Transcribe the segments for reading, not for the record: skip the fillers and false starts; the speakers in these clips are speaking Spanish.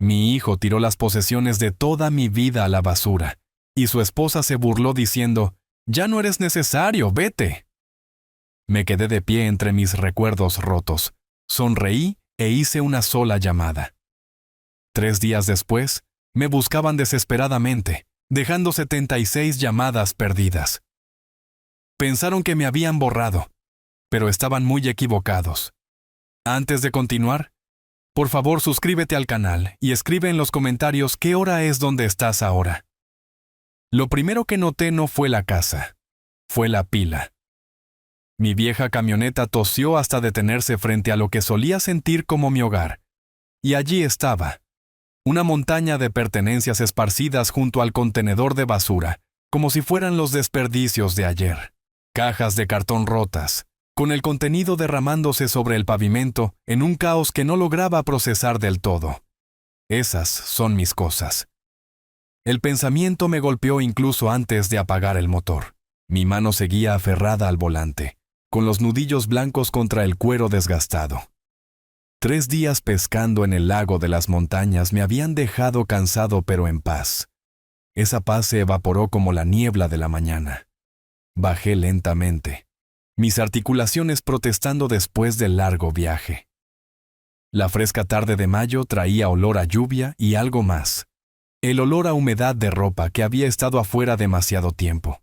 Mi hijo tiró las posesiones de toda mi vida a la basura, y su esposa se burló diciendo, «Ya no eres necesario, vete». Me quedé de pie entre mis recuerdos rotos, sonreí e hice una sola llamada. 3 días después, me buscaban desesperadamente, dejando 76 llamadas perdidas. Pensaron que me habían borrado, pero estaban muy equivocados. Antes de continuar, por favor suscríbete al canal y escribe en los comentarios qué hora es donde estás ahora. Lo primero que noté no fue la casa, fue la pila. Mi vieja camioneta tosió hasta detenerse frente a lo que solía sentir como mi hogar, y allí estaba, una montaña de pertenencias esparcidas junto al contenedor de basura, como si fueran los desperdicios de ayer. Cajas de cartón rotas, con el contenido derramándose sobre el pavimento en un caos que no lograba procesar del todo. Esas son mis cosas. El pensamiento me golpeó incluso antes de apagar el motor. Mi mano seguía aferrada al volante, con los nudillos blancos contra el cuero desgastado. 3 días pescando en el lago de las montañas me habían dejado cansado pero en paz. Esa paz se evaporó como la niebla de la mañana. Bajé lentamente, mis articulaciones protestando después del largo viaje. La fresca tarde de mayo traía olor a lluvia y algo más. El olor a humedad de ropa que había estado afuera demasiado tiempo.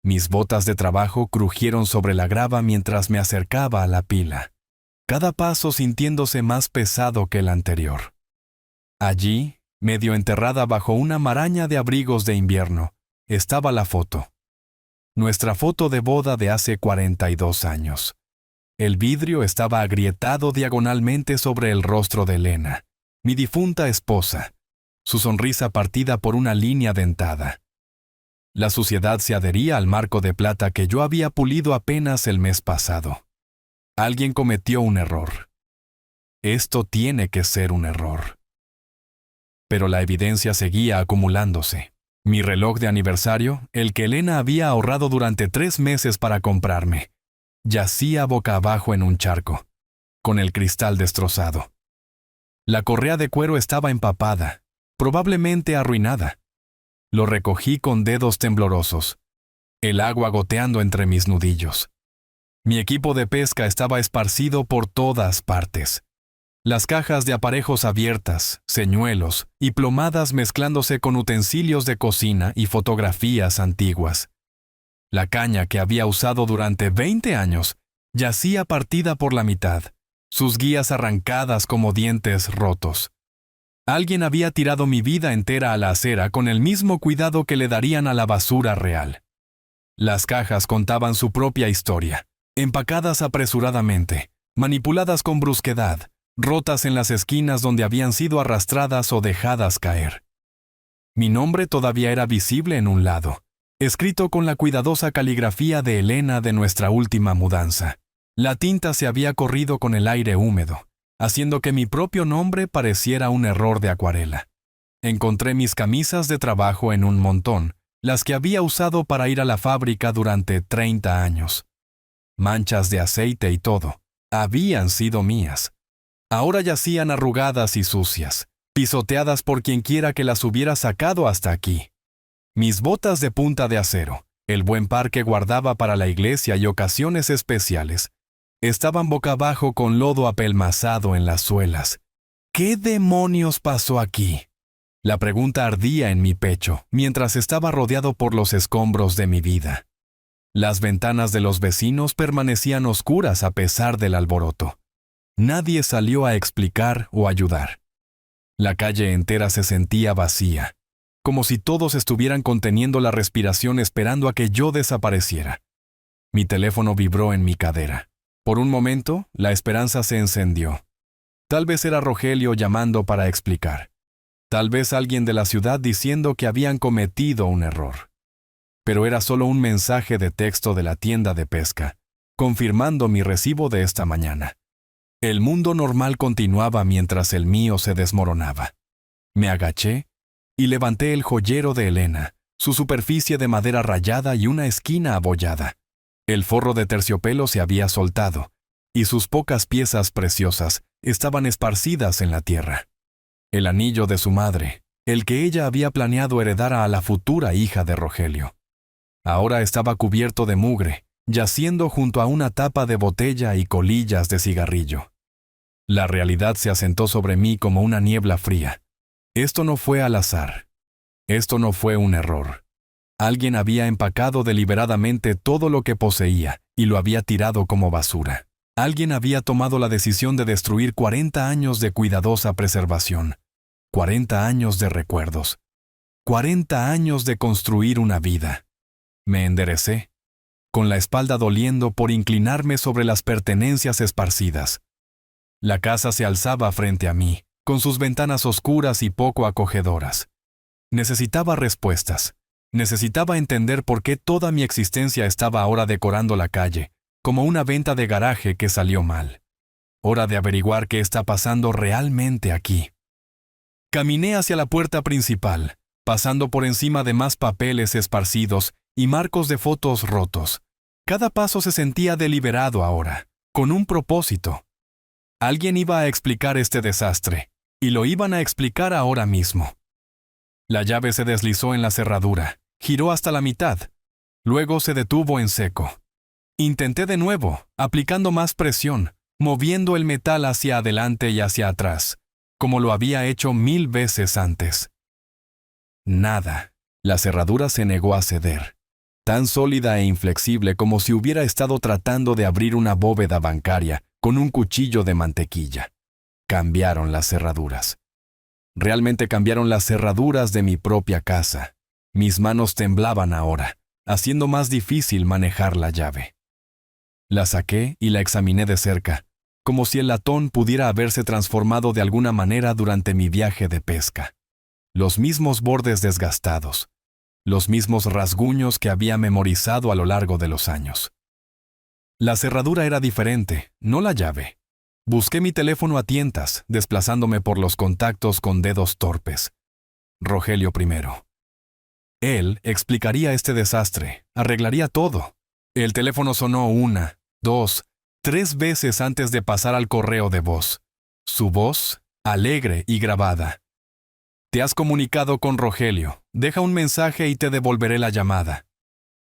Mis botas de trabajo crujieron sobre la grava mientras me acercaba a la pila, cada paso sintiéndose más pesado que el anterior. Allí, medio enterrada bajo una maraña de abrigos de invierno, estaba la foto. Nuestra foto de boda de hace 42 años. El vidrio estaba agrietado diagonalmente sobre el rostro de Elena, mi difunta esposa, su sonrisa partida por una línea dentada. La suciedad se adhería al marco de plata que yo había pulido apenas el mes pasado. Alguien cometió un error. Esto tiene que ser un error. Pero la evidencia seguía acumulándose. Mi reloj de aniversario, el que Elena había ahorrado durante 3 meses para comprarme, yacía boca abajo en un charco, con el cristal destrozado. La correa de cuero estaba empapada, probablemente arruinada. Lo recogí con dedos temblorosos, el agua goteando entre mis nudillos. Mi equipo de pesca estaba esparcido por todas partes. Las cajas de aparejos abiertas, señuelos y plomadas mezclándose con utensilios de cocina y fotografías antiguas. La caña que había usado durante 20 años yacía partida por la mitad, sus guías arrancadas como dientes rotos. Alguien había tirado mi vida entera a la acera con el mismo cuidado que le darían a la basura real. Las cajas contaban su propia historia, empacadas apresuradamente, manipuladas con brusquedad, rotas en las esquinas donde habían sido arrastradas o dejadas caer. Mi nombre todavía era visible en un lado, escrito con la cuidadosa caligrafía de Elena de nuestra última mudanza. La tinta se había corrido con el aire húmedo, haciendo que mi propio nombre pareciera un error de acuarela. Encontré mis camisas de trabajo en un montón, las que había usado para ir a la fábrica durante 30 años. Manchas de aceite y todo, habían sido mías. Ahora yacían arrugadas y sucias, pisoteadas por quienquiera que las hubiera sacado hasta aquí. Mis botas de punta de acero, el buen par que guardaba para la iglesia y ocasiones especiales, estaban boca abajo con lodo apelmazado en las suelas. ¿Qué demonios pasó aquí? La pregunta ardía en mi pecho mientras estaba rodeado por los escombros de mi vida. Las ventanas de los vecinos permanecían oscuras a pesar del alboroto. Nadie salió a explicar o ayudar. La calle entera se sentía vacía, como si todos estuvieran conteniendo la respiración esperando a que yo desapareciera. Mi teléfono vibró en mi cadera. Por un momento, la esperanza se encendió. Tal vez era Rogelio llamando para explicar. Tal vez alguien de la ciudad diciendo que habían cometido un error. Pero era solo un mensaje de texto de la tienda de pesca, confirmando mi recibo de esta mañana. El mundo normal continuaba mientras el mío se desmoronaba. Me agaché y levanté el joyero de Elena, su superficie de madera rayada y una esquina abollada. El forro de terciopelo se había soltado, y sus pocas piezas preciosas estaban esparcidas en la tierra. El anillo de su madre, el que ella había planeado heredara a la futura hija de Rogelio. Ahora estaba cubierto de mugre, yaciendo junto a una tapa de botella y colillas de cigarrillo. La realidad se asentó sobre mí como una niebla fría. Esto no fue al azar. Esto no fue un error. Alguien había empacado deliberadamente todo lo que poseía y lo había tirado como basura. Alguien había tomado la decisión de destruir 40 años de cuidadosa preservación, 40 años de recuerdos, 40 años de construir una vida. Me enderecé, con la espalda doliendo por inclinarme sobre las pertenencias esparcidas. La casa se alzaba frente a mí, con sus ventanas oscuras y poco acogedoras. Necesitaba respuestas. Necesitaba entender por qué toda mi existencia estaba ahora decorando la calle, como una venta de garaje que salió mal. Hora de averiguar qué está pasando realmente aquí. Caminé hacia la puerta principal, pasando por encima de más papeles esparcidos y marcos de fotos rotos. Cada paso se sentía deliberado ahora, con un propósito. Alguien iba a explicar este desastre, y lo iban a explicar ahora mismo. La llave se deslizó en la cerradura, giró hasta la mitad, luego se detuvo en seco. Intenté de nuevo, aplicando más presión, moviendo el metal hacia adelante y hacia atrás, como lo había hecho 1000 veces antes. Nada. La cerradura se negó a ceder, tan sólida e inflexible como si hubiera estado tratando de abrir una bóveda bancaria con un cuchillo de mantequilla. Cambiaron las cerraduras. Realmente cambiaron las cerraduras de mi propia casa. Mis manos temblaban ahora, haciendo más difícil manejar la llave. La saqué y la examiné de cerca, como si el latón pudiera haberse transformado de alguna manera durante mi viaje de pesca. Los mismos bordes desgastados, los mismos rasguños que había memorizado a lo largo de los años. La cerradura era diferente, no la llave. Busqué mi teléfono a tientas, desplazándome por los contactos con dedos torpes. Rogelio primero. Él explicaría este desastre, arreglaría todo. El teléfono sonó 1, 2, 3 veces antes de pasar al correo de voz. Su voz, alegre y grabada. Te has comunicado con Rogelio. Deja un mensaje y te devolveré la llamada.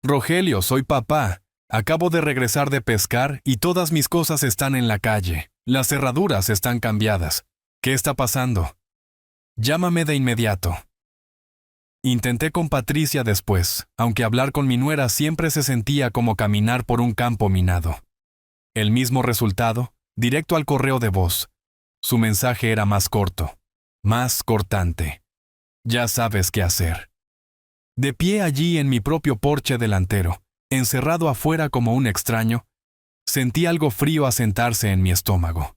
Rogelio, soy papá. Acabo de regresar de pescar y todas mis cosas están en la calle. Las cerraduras están cambiadas. ¿Qué está pasando? Llámame de inmediato. Intenté con Patricia después, aunque hablar con mi nuera siempre se sentía como caminar por un campo minado. El mismo resultado, directo al correo de voz. Su mensaje era más corto, más cortante. Ya sabes qué hacer. De pie allí en mi propio porche delantero, encerrado afuera como un extraño, sentí algo frío asentarse en mi estómago.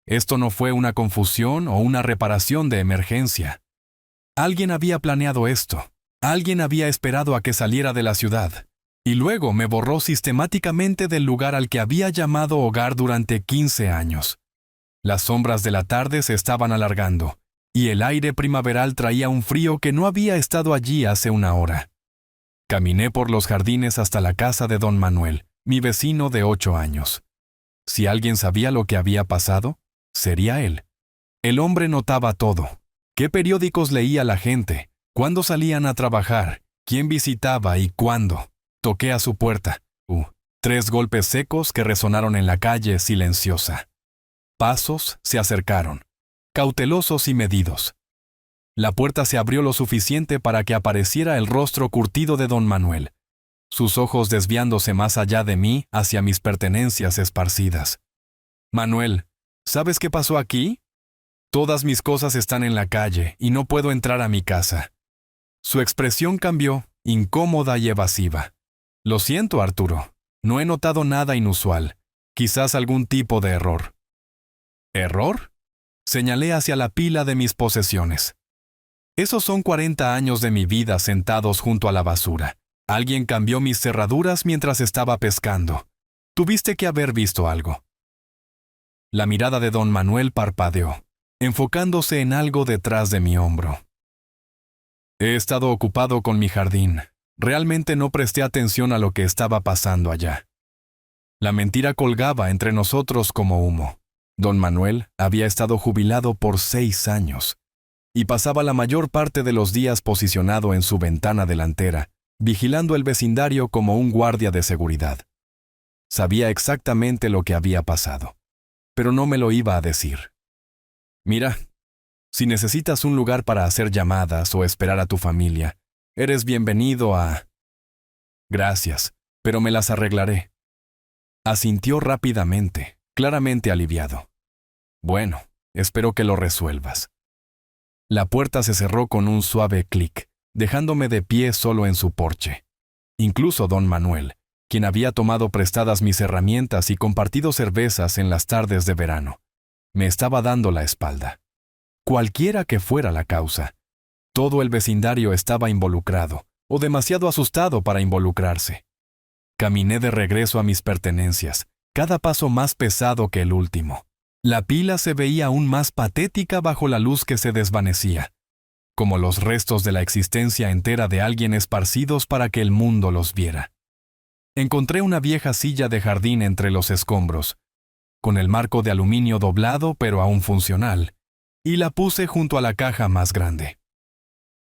Esto no fue una confusión o una reparación de emergencia. Alguien había planeado esto. Alguien había esperado a que saliera de la ciudad. Y luego me borró sistemáticamente del lugar al que había llamado hogar durante 15 años. Las sombras de la tarde se estaban alargando, y el aire primaveral traía un frío que no había estado allí hace una hora. Caminé por los jardines hasta la casa de don Manuel, mi vecino de 8 años. Si alguien sabía lo que había pasado, sería él. El hombre notaba todo. ¿Qué periódicos leía la gente? ¿Cuándo salían a trabajar? ¿Quién visitaba y cuándo? Toqué a su puerta. 3 golpes secos que resonaron en la calle silenciosa. Pasos se acercaron, cautelosos y medidos. La puerta se abrió lo suficiente para que apareciera el rostro curtido de don Manuel, sus ojos desviándose más allá de mí hacia mis pertenencias esparcidas. Manuel, ¿sabes qué pasó aquí? Todas mis cosas están en la calle y no puedo entrar a mi casa. Su expresión cambió, incómoda y evasiva. Lo siento, Arturo. No he notado nada inusual. Quizás algún tipo de error. ¿Error? Señalé hacia la pila de mis posesiones. Esos son 40 años de mi vida sentados junto a la basura. Alguien cambió mis cerraduras mientras estaba pescando. Tuviste que haber visto algo. La mirada de don Manuel parpadeó, enfocándose en algo detrás de mi hombro. He estado ocupado con mi jardín. Realmente no presté atención a lo que estaba pasando allá. La mentira colgaba entre nosotros como humo. Don Manuel había estado jubilado por 6 años y pasaba la mayor parte de los días posicionado en su ventana delantera, vigilando el vecindario como un guardia de seguridad. Sabía exactamente lo que había pasado, pero no me lo iba a decir. Mira, si necesitas un lugar para hacer llamadas o esperar a tu familia, eres bienvenido a... Gracias, pero me las arreglaré. Asintió rápidamente, claramente aliviado. Bueno, espero que lo resuelvas. La puerta se cerró con un suave clic, dejándome de pie solo en su porche. Incluso don Manuel, quien había tomado prestadas mis herramientas y compartido cervezas en las tardes de verano, me estaba dando la espalda. Cualquiera que fuera la causa, todo el vecindario estaba involucrado, o demasiado asustado para involucrarse. Caminé de regreso a mis pertenencias, cada paso más pesado que el último. La pila se veía aún más patética bajo la luz que se desvanecía, como los restos de la existencia entera de alguien esparcidos para que el mundo los viera. Encontré una vieja silla de jardín entre los escombros, con el marco de aluminio doblado pero aún funcional, y la puse junto a la caja más grande.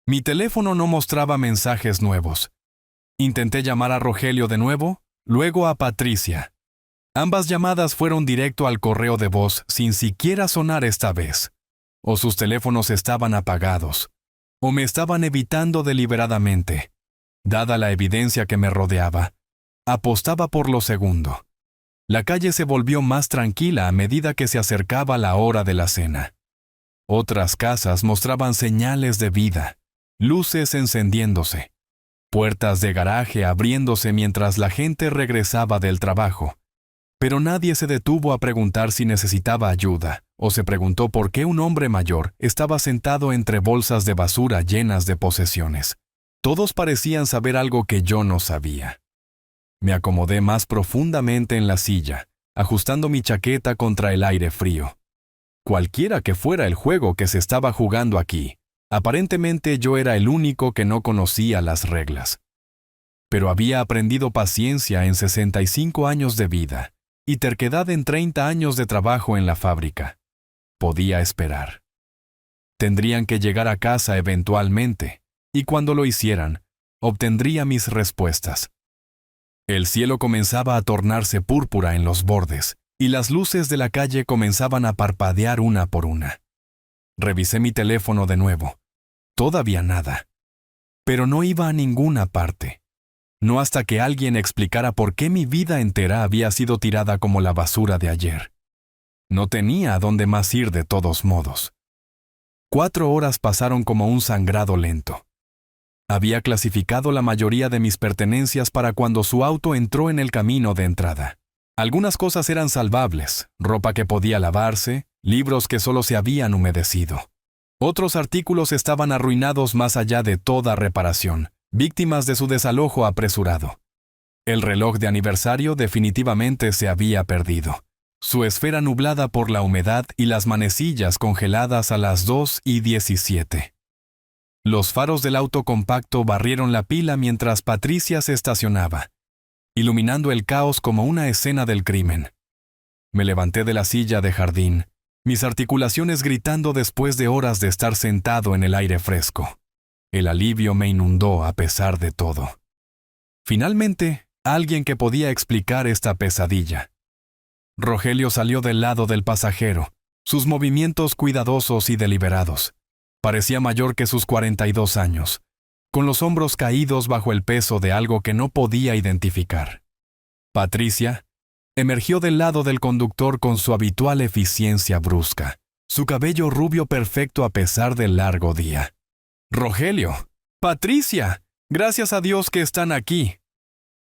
Mi teléfono no mostraba mensajes nuevos. Intenté llamar a Rogelio de nuevo, luego a Patricia. Ambas llamadas fueron directo al correo de voz sin siquiera sonar esta vez. O sus teléfonos estaban apagados, o me estaban evitando deliberadamente. Dada la evidencia que me rodeaba, apostaba por lo segundo. La calle se volvió más tranquila a medida que se acercaba la hora de la cena. Otras casas mostraban señales de vida, luces encendiéndose, puertas de garaje abriéndose mientras la gente regresaba del trabajo. Pero nadie se detuvo a preguntar si necesitaba ayuda, o se preguntó por qué un hombre mayor estaba sentado entre bolsas de basura llenas de posesiones. Todos parecían saber algo que yo no sabía. Me acomodé más profundamente en la silla, ajustando mi chaqueta contra el aire frío. Cualquiera que fuera el juego que se estaba jugando aquí, aparentemente yo era el único que no conocía las reglas. Pero había aprendido paciencia en 65 años de vida y terquedad en 30 años de trabajo en la fábrica. Podía esperar. Tendrían que llegar a casa eventualmente, y cuando lo hicieran, obtendría mis respuestas. El cielo comenzaba a tornarse púrpura en los bordes, y las luces de la calle comenzaban a parpadear una por una. Revisé mi teléfono de nuevo. Todavía nada. Pero no iba a ninguna parte. No hasta que alguien explicara por qué mi vida entera había sido tirada como la basura de ayer. No tenía a dónde más ir de todos modos. 4 horas pasaron como un sangrado lento. Había clasificado la mayoría de mis pertenencias para cuando su auto entró en el camino de entrada. Algunas cosas eran salvables, ropa que podía lavarse, libros que solo se habían humedecido. Otros artículos estaban arruinados más allá de toda reparación, víctimas de su desalojo apresurado. El reloj de aniversario definitivamente se había perdido, su esfera nublada por la humedad y las manecillas congeladas a las 2:17. Los faros del auto compacto barrieron la pila mientras Patricia se estacionaba, iluminando el caos como una escena del crimen. Me levanté de la silla de jardín, mis articulaciones gritando después de horas de estar sentado en el aire fresco. El alivio me inundó a pesar de todo. Finalmente, alguien que podía explicar esta pesadilla. Rogelio salió del lado del pasajero, sus movimientos cuidadosos y deliberados. Parecía mayor que sus 42 años, con los hombros caídos bajo el peso de algo que no podía identificar. Patricia emergió del lado del conductor con su habitual eficiencia brusca, su cabello rubio perfecto a pesar del largo día. «Rogelio, Patricia, gracias a Dios que están aquí».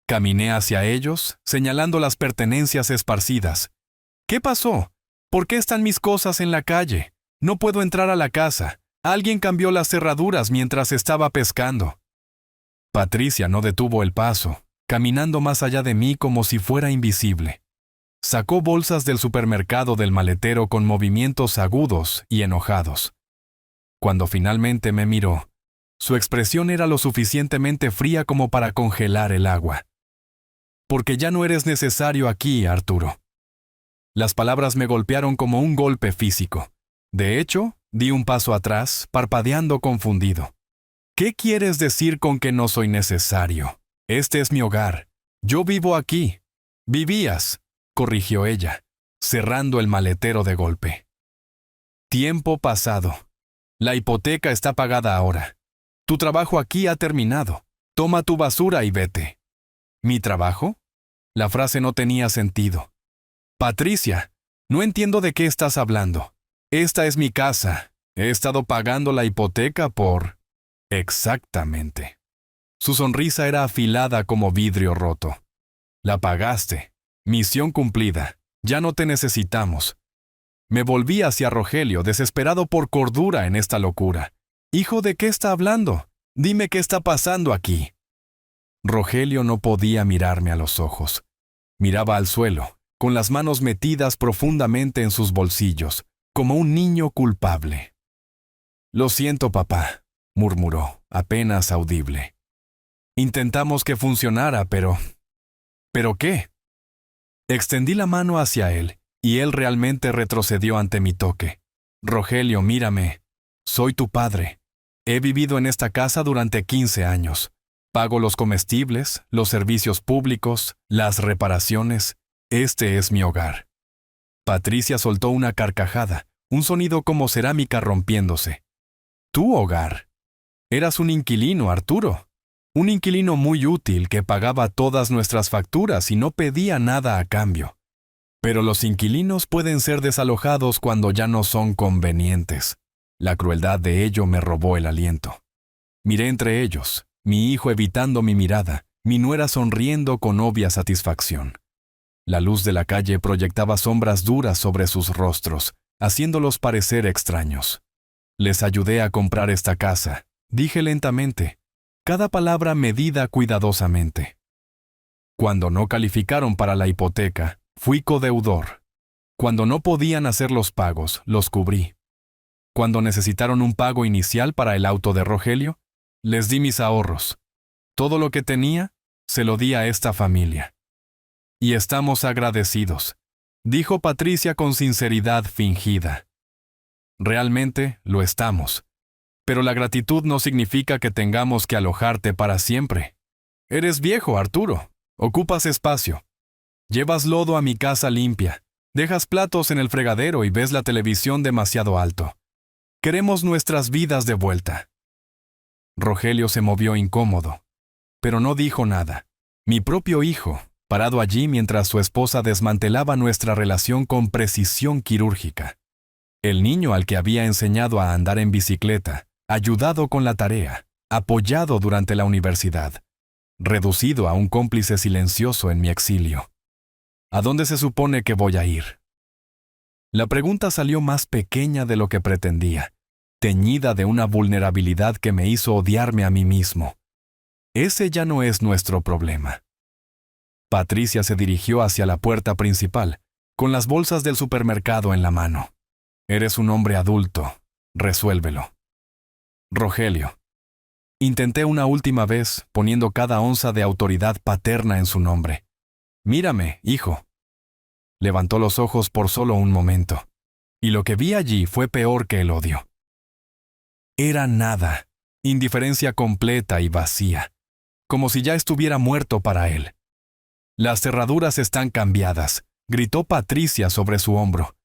Caminé hacia ellos, señalando las pertenencias esparcidas. «¿Qué pasó? ¿Por qué están mis cosas en la calle? No puedo entrar a la casa. Alguien cambió las cerraduras mientras estaba pescando». Patricia no detuvo el paso, caminando más allá de mí como si fuera invisible. Sacó bolsas del supermercado del maletero con movimientos agudos y enojados. Cuando finalmente me miró, su expresión era lo suficientemente fría como para congelar el agua. «Porque ya no eres necesario aquí, Arturo». Las palabras me golpearon como un golpe físico. De hecho, di un paso atrás, parpadeando confundido. ¿Qué quieres decir con que no soy necesario? Este es mi hogar. Yo vivo aquí. Vivías, corrigió ella, cerrando el maletero de golpe. Tiempo pasado. La hipoteca está pagada ahora. Tu trabajo aquí ha terminado. Toma tu basura y vete. ¿Mi trabajo? La frase no tenía sentido. Patricia, no entiendo de qué estás hablando. Esta es mi casa. He estado pagando la hipoteca por... Exactamente. Su sonrisa era afilada como vidrio roto. La pagaste. Misión cumplida. Ya no te necesitamos. Me volví hacia Rogelio, desesperado por cordura en esta locura. Hijo, ¿de qué está hablando? Dime qué está pasando aquí. Rogelio no podía mirarme a los ojos. Miraba al suelo, con las manos metidas profundamente en sus bolsillos, como un niño culpable. Lo siento, papá, murmuró, apenas audible. Intentamos que funcionara, pero... ¿Pero qué? Extendí la mano hacia él, y él realmente retrocedió ante mi toque. Rogelio, mírame. Soy tu padre. He vivido en esta casa durante 15 años. Pago los comestibles, los servicios públicos, las reparaciones. Este es mi hogar. Patricia soltó una carcajada, un sonido como cerámica rompiéndose. ¿Tu hogar? Eras un inquilino, Arturo. Un inquilino muy útil que pagaba todas nuestras facturas y no pedía nada a cambio. Pero los inquilinos pueden ser desalojados cuando ya no son convenientes. La crueldad de ello me robó el aliento. Miré entre ellos, mi hijo evitando mi mirada, mi nuera sonriendo con obvia satisfacción. La luz de la calle proyectaba sombras duras sobre sus rostros, haciéndolos parecer extraños. Les ayudé a comprar esta casa, dije lentamente, cada palabra medida cuidadosamente. Cuando no calificaron para la hipoteca, fui codeudor. Cuando no podían hacer los pagos, los cubrí. Cuando necesitaron un pago inicial para el auto de Rogelio, les di mis ahorros. Todo lo que tenía, se lo di a esta familia. Y estamos agradecidos, dijo Patricia con sinceridad fingida. Realmente lo estamos. Pero la gratitud no significa que tengamos que alojarte para siempre. Eres viejo, Arturo. Ocupas espacio. Llevas lodo a mi casa limpia. Dejas platos en el fregadero y ves la televisión demasiado alto. Queremos nuestras vidas de vuelta. Rogelio se movió incómodo, pero no dijo nada. Mi propio hijo, parado allí mientras su esposa desmantelaba nuestra relación con precisión quirúrgica. El niño al que había enseñado a andar en bicicleta, ayudado con la tarea, apoyado durante la universidad, reducido a un cómplice silencioso en mi exilio. ¿A dónde se supone que voy a ir? La pregunta salió más pequeña de lo que pretendía, teñida de una vulnerabilidad que me hizo odiarme a mí mismo. Ese ya no es nuestro problema. Patricia se dirigió hacia la puerta principal, con las bolsas del supermercado en la mano. Eres un hombre adulto, resuélvelo. Rogelio. Intenté una última vez, poniendo cada onza de autoridad paterna en su nombre. Mírame, hijo. Levantó los ojos por solo un momento, y lo que vi allí fue peor que el odio. Era nada, indiferencia completa y vacía, como si ya estuviera muerto para él. Las cerraduras están cambiadas, gritó Patricia sobre su hombro.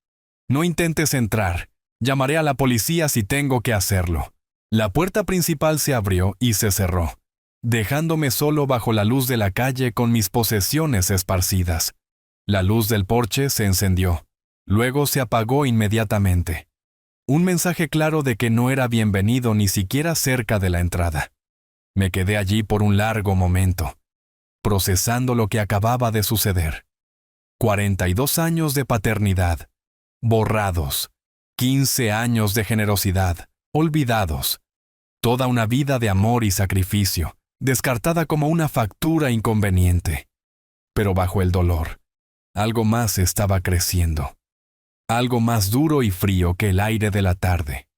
No intentes entrar, llamaré a la policía si tengo que hacerlo. La puerta principal se abrió y se cerró, dejándome solo bajo la luz de la calle con mis posesiones esparcidas. La luz del porche se encendió, luego se apagó inmediatamente. Un mensaje claro de que no era bienvenido ni siquiera cerca de la entrada. Me quedé allí por un largo momento, procesando lo que acababa de suceder. 42 años de paternidad, borrados. 15 años de generosidad, olvidados. Toda una vida de amor y sacrificio, descartada como una factura inconveniente. Pero bajo el dolor, algo más estaba creciendo. Algo más duro y frío que el aire de la tarde.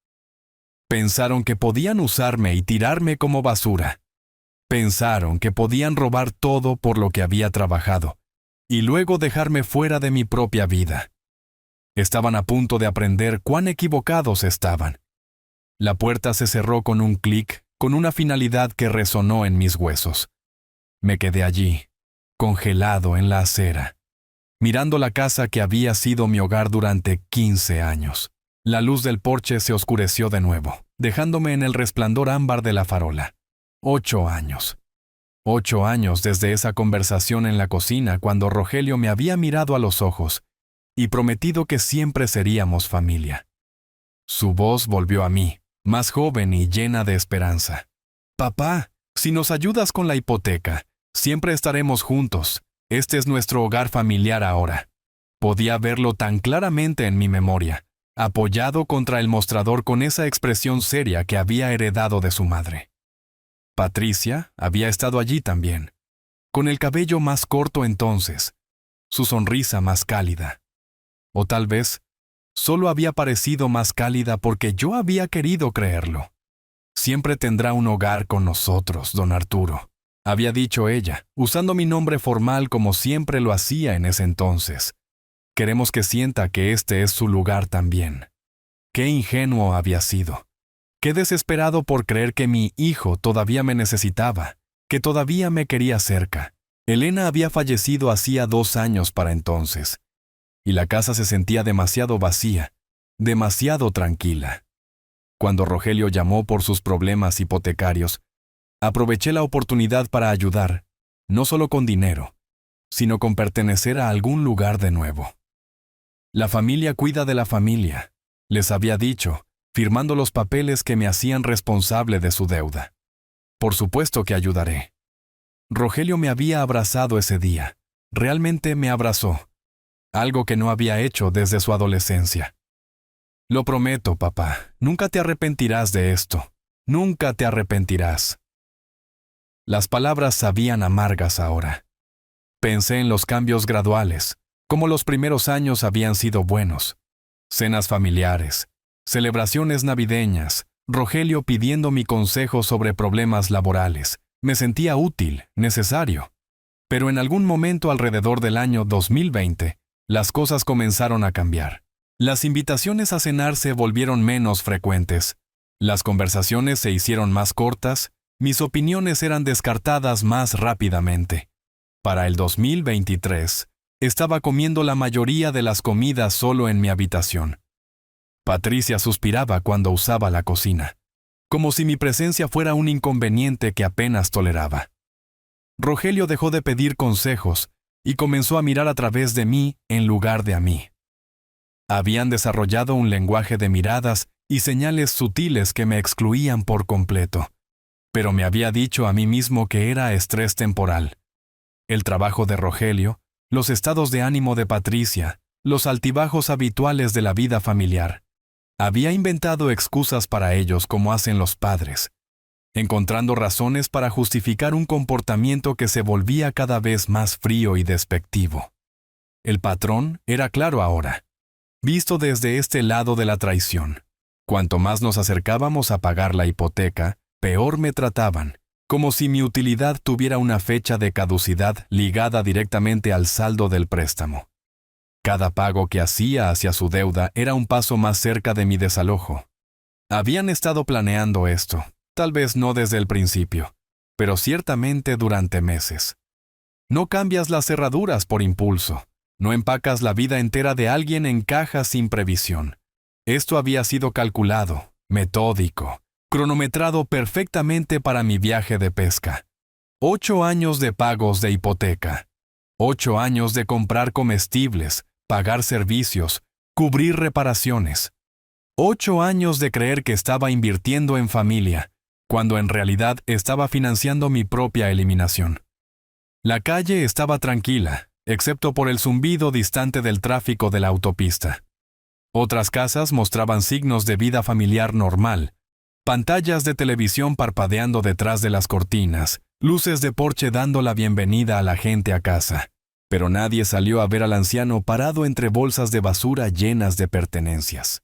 Pensaron que podían usarme y tirarme como basura. Pensaron que podían robar todo por lo que había trabajado, y luego dejarme fuera de mi propia vida. Estaban a punto de aprender cuán equivocados estaban. La puerta se cerró con un clic, con una finalidad que resonó en mis huesos. Me quedé allí, congelado en la acera, mirando la casa que había sido mi hogar durante 15 años. La luz del porche se oscureció de nuevo, dejándome en el resplandor ámbar de la farola. 8 años. 8 años desde esa conversación en la cocina cuando Rogelio me había mirado a los ojos y prometido que siempre seríamos familia. Su voz volvió a mí, más joven y llena de esperanza. Papá, si nos ayudas con la hipoteca, siempre estaremos juntos. Este es nuestro hogar familiar ahora. Podía verlo tan claramente en mi memoria, apoyado contra el mostrador con esa expresión seria que había heredado de su madre. Patricia había estado allí también, con el cabello más corto entonces, su sonrisa más cálida. O tal vez, solo había parecido más cálida porque yo había querido creerlo. Siempre tendrá un hogar con nosotros, don Arturo, había dicho ella, usando mi nombre formal como siempre lo hacía en ese entonces. Queremos que sienta que este es su lugar también. Qué ingenuo había sido. Qué desesperado por creer que mi hijo todavía me necesitaba, que todavía me quería cerca. Elena había fallecido hacía 2 años para entonces, y la casa se sentía demasiado vacía, demasiado tranquila. Cuando Rogelio llamó por sus problemas hipotecarios, aproveché la oportunidad para ayudar, no solo con dinero, sino con pertenecer a algún lugar de nuevo. La familia cuida de la familia, les había dicho, firmando los papeles que me hacían responsable de su deuda. Por supuesto que ayudaré. Rogelio me había abrazado ese día, realmente me abrazó, algo que no había hecho desde su adolescencia. Lo prometo, papá, nunca te arrepentirás de esto, nunca te arrepentirás. Las palabras sabían amargas ahora. Pensé en los cambios graduales, como los primeros años habían sido buenos. Cenas familiares, celebraciones navideñas, Rogelio pidiendo mi consejo sobre problemas laborales. Me sentía útil, necesario. Pero en algún momento alrededor del año 2020, las cosas comenzaron a cambiar. Las invitaciones a cenar se volvieron menos frecuentes. Las conversaciones se hicieron más cortas, mis opiniones eran descartadas más rápidamente. Para el 2023, estaba comiendo la mayoría de las comidas solo en mi habitación. Patricia suspiraba cuando usaba la cocina, como si mi presencia fuera un inconveniente que apenas toleraba. Rogelio dejó de pedir consejos y comenzó a mirar a través de mí en lugar de a mí. Habían desarrollado un lenguaje de miradas y señales sutiles que me excluían por completo, pero me había dicho a mí mismo que era estrés temporal. El trabajo de Rogelio, los estados de ánimo de Patricia, los altibajos habituales de la vida familiar. Había inventado excusas para ellos como hacen los padres, encontrando razones para justificar un comportamiento que se volvía cada vez más frío y despectivo. El patrón era claro ahora, visto desde este lado de la traición. Cuanto más nos acercábamos a pagar la hipoteca, peor me trataban, como si mi utilidad tuviera una fecha de caducidad ligada directamente al saldo del préstamo. Cada pago que hacía hacia su deuda era un paso más cerca de mi desalojo. Habían estado planeando esto, tal vez no desde el principio, pero ciertamente durante meses. No cambias las cerraduras por impulso, no empacas la vida entera de alguien en cajas sin previsión. Esto había sido calculado, metódico, cronometrado perfectamente para mi viaje de pesca. 8 años de pagos de hipoteca, 8 años de comprar comestibles, pagar servicios, cubrir reparaciones. 8 años de creer que estaba invirtiendo en familia, cuando en realidad estaba financiando mi propia eliminación. La calle estaba tranquila, excepto por el zumbido distante del tráfico de la autopista. Otras casas mostraban signos de vida familiar normal, pantallas de televisión parpadeando detrás de las cortinas, luces de porche dando la bienvenida a la gente a casa. Pero nadie salió a ver al anciano parado entre bolsas de basura llenas de pertenencias.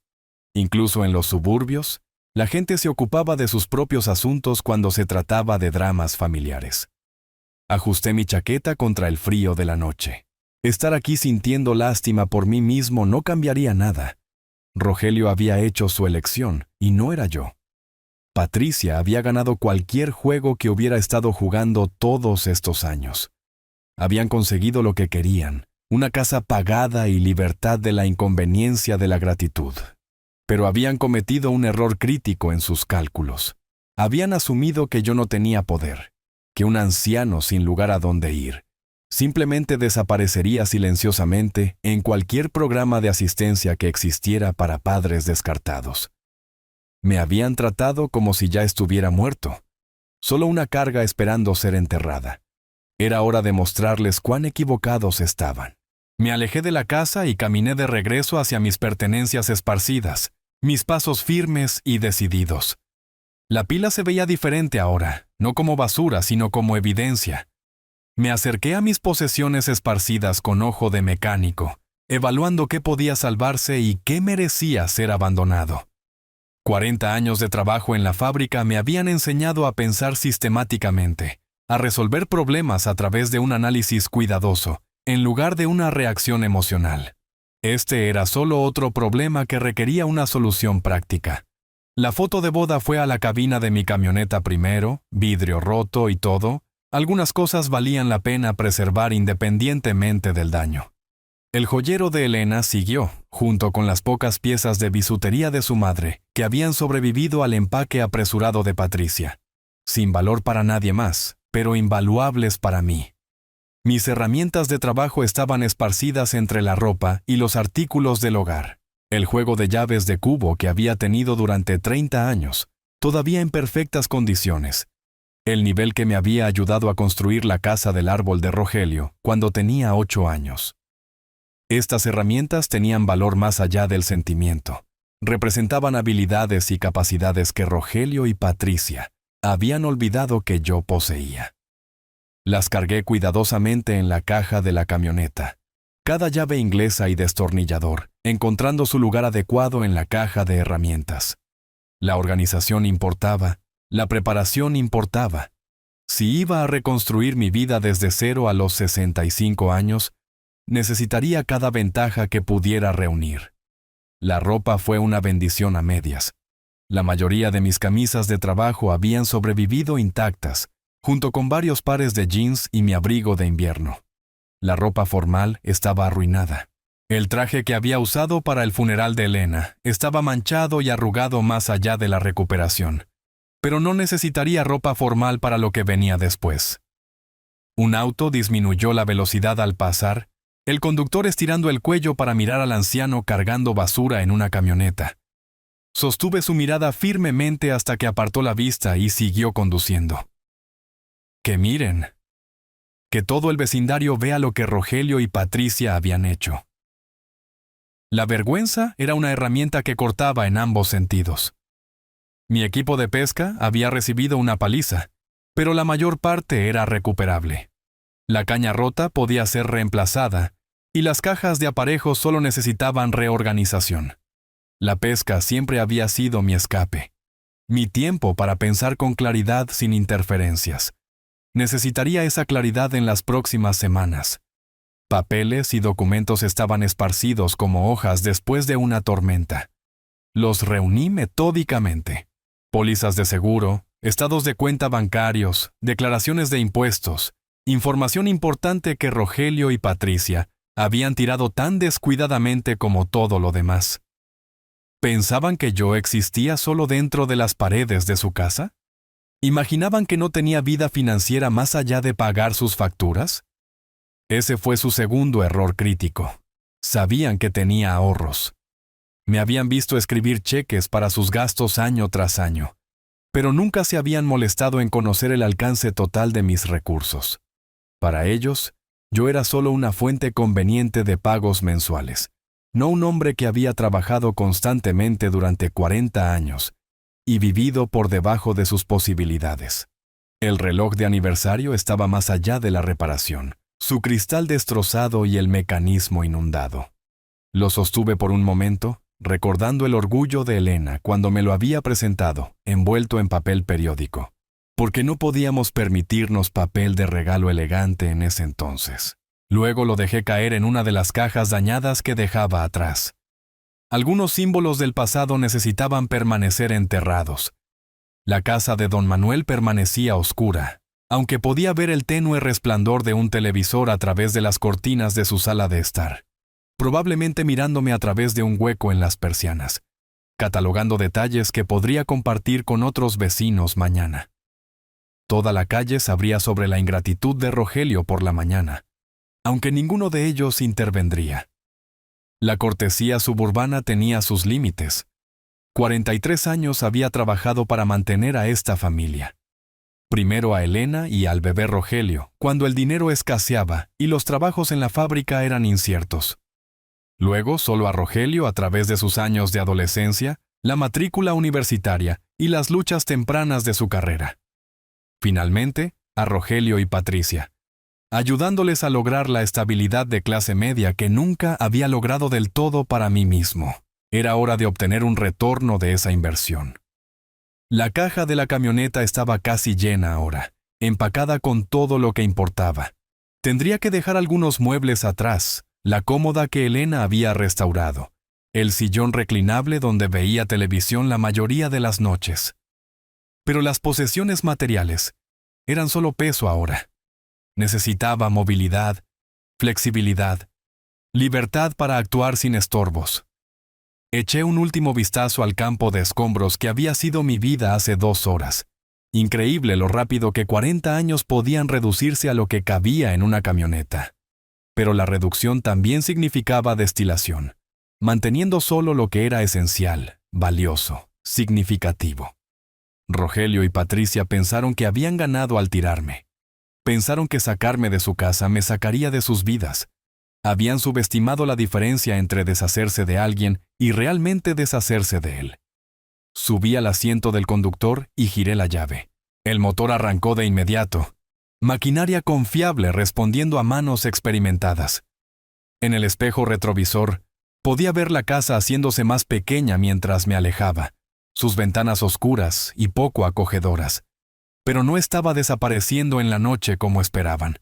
Incluso en los suburbios, la gente se ocupaba de sus propios asuntos cuando se trataba de dramas familiares. Ajusté mi chaqueta contra el frío de la noche. Estar aquí sintiendo lástima por mí mismo no cambiaría nada. Rogelio había hecho su elección, y no era yo. Patricia había ganado cualquier juego que hubiera estado jugando todos estos años. Habían conseguido lo que querían, una casa pagada y libertad de la inconveniencia de la gratitud. Pero habían cometido un error crítico en sus cálculos. Habían asumido que yo no tenía poder, que un anciano sin lugar a dónde ir simplemente desaparecería silenciosamente en cualquier programa de asistencia que existiera para padres descartados. Me habían tratado como si ya estuviera muerto, solo una carga esperando ser enterrada. Era hora de mostrarles cuán equivocados estaban. Me alejé de la casa y caminé de regreso hacia mis pertenencias esparcidas, mis pasos firmes y decididos. La pila se veía diferente ahora, no como basura, sino como evidencia. Me acerqué a mis posesiones esparcidas con ojo de mecánico, evaluando qué podía salvarse y qué merecía ser abandonado. 40 años de trabajo en la fábrica me habían enseñado a pensar sistemáticamente, a resolver problemas a través de un análisis cuidadoso, en lugar de una reacción emocional. Este era solo otro problema que requería una solución práctica. La foto de boda fue a la cabina de mi camioneta primero, vidrio roto y todo. Algunas cosas valían la pena preservar independientemente del daño. El joyero de Elena siguió, junto con las pocas piezas de bisutería de su madre, que habían sobrevivido al empaque apresurado de Patricia. Sin valor para nadie más, pero invaluables para mí. Mis herramientas de trabajo estaban esparcidas entre la ropa y los artículos del hogar. El juego de llaves de cubo que había tenido durante 30 años, todavía en perfectas condiciones. El nivel que me había ayudado a construir la casa del árbol de Rogelio cuando tenía 8 años. Estas herramientas tenían valor más allá del sentimiento. Representaban habilidades y capacidades que Rogelio y Patricia habían olvidado que yo poseía. Las cargué cuidadosamente en la caja de la camioneta, cada llave inglesa y destornillador, encontrando su lugar adecuado en la caja de herramientas. La organización importaba, la preparación importaba. Si iba a reconstruir mi vida desde cero a los 65 años, necesitaría cada ventaja que pudiera reunir. La ropa fue una bendición a medias. La mayoría de mis camisas de trabajo habían sobrevivido intactas, junto con varios pares de jeans y mi abrigo de invierno. La ropa formal estaba arruinada. El traje que había usado para el funeral de Elena estaba manchado y arrugado más allá de la recuperación. Pero no necesitaría ropa formal para lo que venía después. Un auto disminuyó la velocidad al pasar, el conductor estirando el cuello para mirar al anciano cargando basura en una camioneta. Sostuve su mirada firmemente hasta que apartó la vista y siguió conduciendo. Que miren. Que todo el vecindario vea lo que Rogelio y Patricia habían hecho. La vergüenza era una herramienta que cortaba en ambos sentidos. Mi equipo de pesca había recibido una paliza, pero la mayor parte era recuperable. La caña rota podía ser reemplazada, y las cajas de aparejos solo necesitaban reorganización. La pesca siempre había sido mi escape, mi tiempo para pensar con claridad sin interferencias. Necesitaría esa claridad en las próximas semanas. Papeles y documentos estaban esparcidos como hojas después de una tormenta. Los reuní metódicamente. Pólizas de seguro, estados de cuenta bancarios, declaraciones de impuestos, información importante que Rogelio y Patricia habían tirado tan descuidadamente como todo lo demás. ¿Pensaban que yo existía solo dentro de las paredes de su casa? ¿Imaginaban que no tenía vida financiera más allá de pagar sus facturas? Ese fue su segundo error crítico. Sabían que tenía ahorros. Me habían visto escribir cheques para sus gastos año tras año, pero nunca se habían molestado en conocer el alcance total de mis recursos. Para ellos, yo era solo una fuente conveniente de pagos mensuales, no un hombre que había trabajado constantemente durante 40 años y vivido por debajo de sus posibilidades. El reloj de aniversario estaba más allá de la reparación, su cristal destrozado y el mecanismo inundado. Lo sostuve por un momento, recordando el orgullo de Elena cuando me lo había presentado, envuelto en papel periódico, porque no podíamos permitirnos papel de regalo elegante en ese entonces. Luego lo dejé caer en una de las cajas dañadas que dejaba atrás. Algunos símbolos del pasado necesitaban permanecer enterrados. La casa de don Manuel permanecía oscura, aunque podía ver el tenue resplandor de un televisor a través de las cortinas de su sala de estar, probablemente mirándome a través de un hueco en las persianas, catalogando detalles que podría compartir con otros vecinos mañana. Toda la calle sabría sobre la ingratitud de Rogelio por la mañana, aunque ninguno de ellos intervendría. La cortesía suburbana tenía sus límites. 43 años había trabajado para mantener a esta familia. Primero a Elena y al bebé Rogelio, cuando el dinero escaseaba y los trabajos en la fábrica eran inciertos. Luego solo a Rogelio a través de sus años de adolescencia, la matrícula universitaria y las luchas tempranas de su carrera. Finalmente, a Rogelio y Patricia, ayudándoles a lograr la estabilidad de clase media que nunca había logrado del todo para mí mismo. Era hora de obtener un retorno de esa inversión. La caja de la camioneta estaba casi llena ahora, empacada con todo lo que importaba. Tendría que dejar algunos muebles atrás, la cómoda que Elena había restaurado, el sillón reclinable donde veía televisión la mayoría de las noches. Pero las posesiones materiales eran solo peso ahora. Necesitaba movilidad, flexibilidad, libertad para actuar sin estorbos. Eché un último vistazo al campo de escombros que había sido mi vida hace 2 horas. Increíble lo rápido que 40 años podían reducirse a lo que cabía en una camioneta. Pero la reducción también significaba destilación, manteniendo solo lo que era esencial, valioso, significativo. Rogelio y Patricia pensaron que habían ganado al tirarme. Pensaron que sacarme de su casa me sacaría de sus vidas. Habían subestimado la diferencia entre deshacerse de alguien y realmente deshacerse de él. Subí al asiento del conductor y giré la llave. El motor arrancó de inmediato. Maquinaria confiable respondiendo a manos experimentadas. En el espejo retrovisor, podía ver la casa haciéndose más pequeña mientras me alejaba, sus ventanas oscuras y poco acogedoras. Pero no estaba desapareciendo en la noche como esperaban.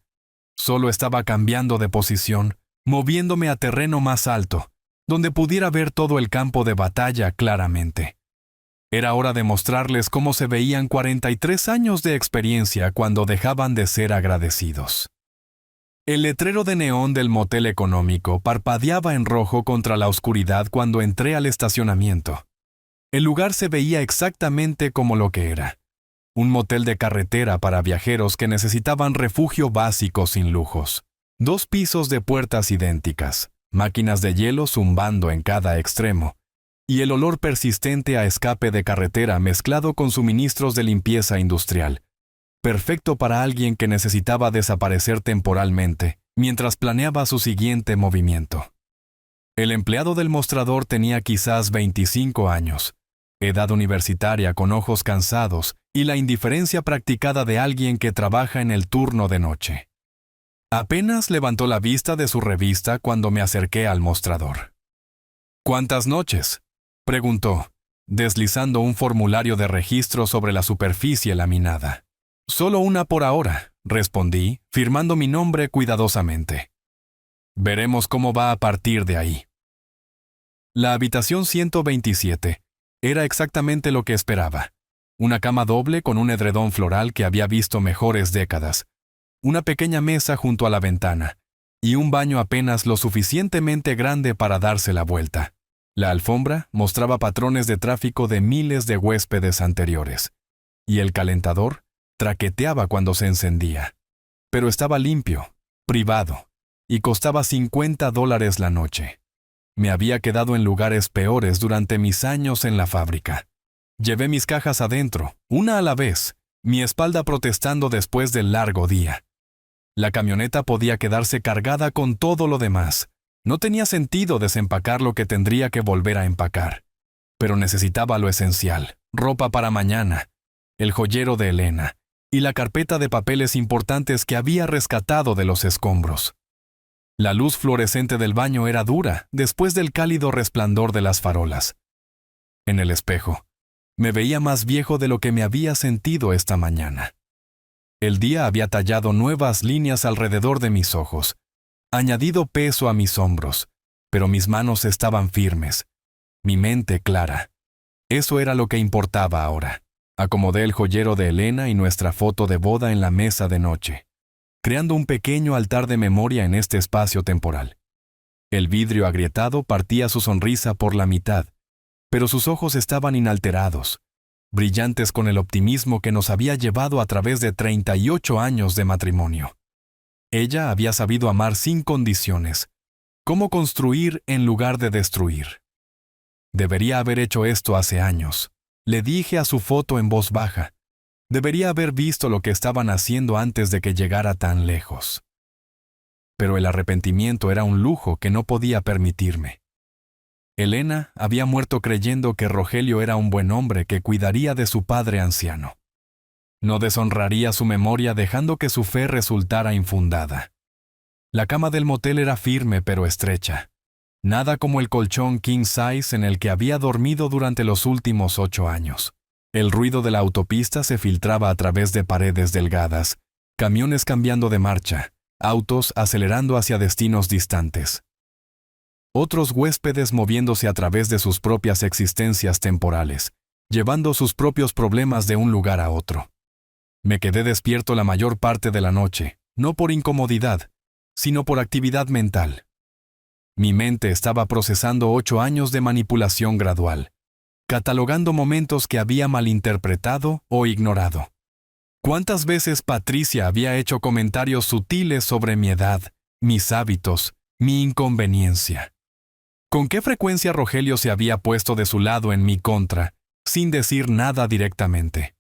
Solo estaba cambiando de posición, moviéndome a terreno más alto, donde pudiera ver todo el campo de batalla claramente. Era hora de mostrarles cómo se veían 43 años de experiencia cuando dejaban de ser agradecidos. El letrero de neón del motel económico parpadeaba en rojo contra la oscuridad cuando entré al estacionamiento. El lugar se veía exactamente como lo que era. Un motel de carretera para viajeros que necesitaban refugio básico sin lujos. 2 pisos de puertas idénticas, máquinas de hielo zumbando en cada extremo, y el olor persistente a escape de carretera mezclado con suministros de limpieza industrial. Perfecto para alguien que necesitaba desaparecer temporalmente, mientras planeaba su siguiente movimiento. El empleado del mostrador tenía quizás 25 años, edad universitaria con ojos cansados y la indiferencia practicada de alguien que trabaja en el turno de noche. Apenas levantó la vista de su revista cuando me acerqué al mostrador. ¿Cuántas noches?, preguntó, deslizando un formulario de registro sobre la superficie laminada. Solo una por ahora, respondí, firmando mi nombre cuidadosamente. Veremos cómo va a partir de ahí. La habitación 127 era exactamente lo que esperaba. Una cama doble con un edredón floral que había visto mejores décadas, una pequeña mesa junto a la ventana, y un baño apenas lo suficientemente grande para darse la vuelta. La alfombra mostraba patrones de tráfico de miles de huéspedes anteriores, y el calentador traqueteaba cuando se encendía. Pero estaba limpio, privado, y costaba $50 la noche. Me había quedado en lugares peores durante mis años en la fábrica. Llevé mis cajas adentro, una a la vez, mi espalda protestando después del largo día. La camioneta podía quedarse cargada con todo lo demás. No tenía sentido desempacar lo que tendría que volver a empacar. Pero necesitaba lo esencial, ropa para mañana, el joyero de Elena y la carpeta de papeles importantes que había rescatado de los escombros. La luz fluorescente del baño era dura después del cálido resplandor de las farolas. En el espejo, me veía más viejo de lo que me había sentido esta mañana. El día había tallado nuevas líneas alrededor de mis ojos, añadido peso a mis hombros, pero mis manos estaban firmes, mi mente clara. Eso era lo que importaba ahora. Acomodé el joyero de Elena y nuestra foto de boda en la mesa de noche, creando un pequeño altar de memoria en este espacio temporal. El vidrio agrietado partía su sonrisa por la mitad, pero sus ojos estaban inalterados, brillantes con el optimismo que nos había llevado a través de 38 años de matrimonio. Ella había sabido amar sin condiciones, cómo construir en lugar de destruir. Debería haber hecho esto hace años. Le dije a su foto en voz baja. Debería haber visto lo que estaban haciendo antes de que llegara tan lejos. Pero el arrepentimiento era un lujo que no podía permitirme. Elena había muerto creyendo que Rogelio era un buen hombre que cuidaría de su padre anciano. No deshonraría su memoria dejando que su fe resultara infundada. La cama del motel era firme pero estrecha. Nada como el colchón king size en el que había dormido durante los últimos 8 años. El ruido de la autopista se filtraba a través de paredes delgadas, camiones cambiando de marcha, autos acelerando hacia destinos distantes. Otros huéspedes moviéndose a través de sus propias existencias temporales, llevando sus propios problemas de un lugar a otro. Me quedé despierto la mayor parte de la noche, no por incomodidad, sino por actividad mental. Mi mente estaba procesando 8 años de manipulación gradual, catalogando momentos que había malinterpretado o ignorado. ¿Cuántas veces Patricia había hecho comentarios sutiles sobre mi edad, mis hábitos, mi inconveniencia? ¿Con qué frecuencia Rogelio se había puesto de su lado en mi contra, sin decir nada directamente?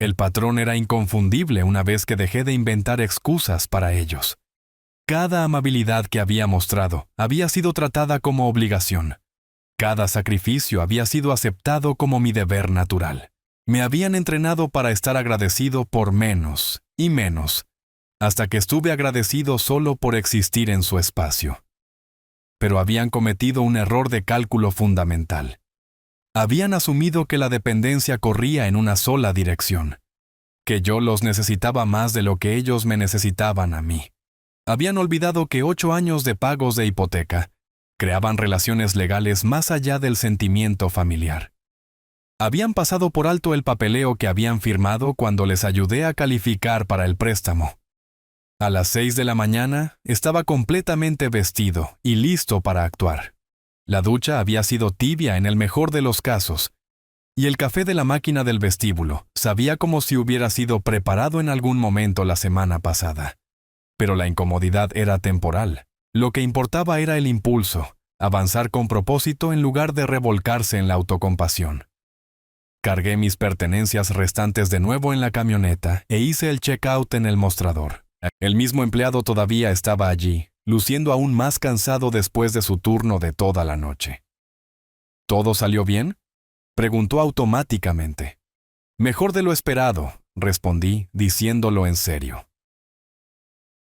El patrón era inconfundible una vez que dejé de inventar excusas para ellos. Cada amabilidad que había mostrado había sido tratada como obligación. Cada sacrificio había sido aceptado como mi deber natural. Me habían entrenado para estar agradecido por menos y menos, hasta que estuve agradecido solo por existir en su espacio. Pero habían cometido un error de cálculo fundamental. Habían asumido que la dependencia corría en una sola dirección, que yo los necesitaba más de lo que ellos me necesitaban a mí. Habían olvidado que 8 años de pagos de hipoteca creaban relaciones legales más allá del sentimiento familiar. Habían pasado por alto el papeleo que habían firmado cuando les ayudé a calificar para el préstamo. A las 6 de la mañana estaba completamente vestido y listo para actuar. La ducha había sido tibia en el mejor de los casos, y el café de la máquina del vestíbulo sabía como si hubiera sido preparado en algún momento la semana pasada. Pero la incomodidad era temporal. Lo que importaba era el impulso, avanzar con propósito en lugar de revolcarse en la autocompasión. Cargué mis pertenencias restantes de nuevo en la camioneta e hice el check-out en el mostrador. El mismo empleado todavía estaba allí, luciendo aún más cansado después de su turno de toda la noche. ¿Todo salió bien?, preguntó automáticamente. Mejor de lo esperado, respondí, diciéndolo en serio.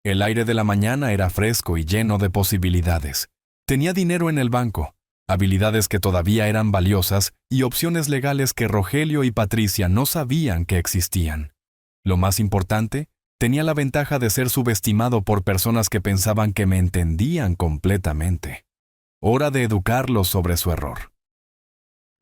El aire de la mañana era fresco y lleno de posibilidades. Tenía dinero en el banco, habilidades que todavía eran valiosas y opciones legales que Rogelio y Patricia no sabían que existían. Lo más importante, tenía la ventaja de ser subestimado por personas que pensaban que me entendían completamente. Hora de educarlos sobre su error.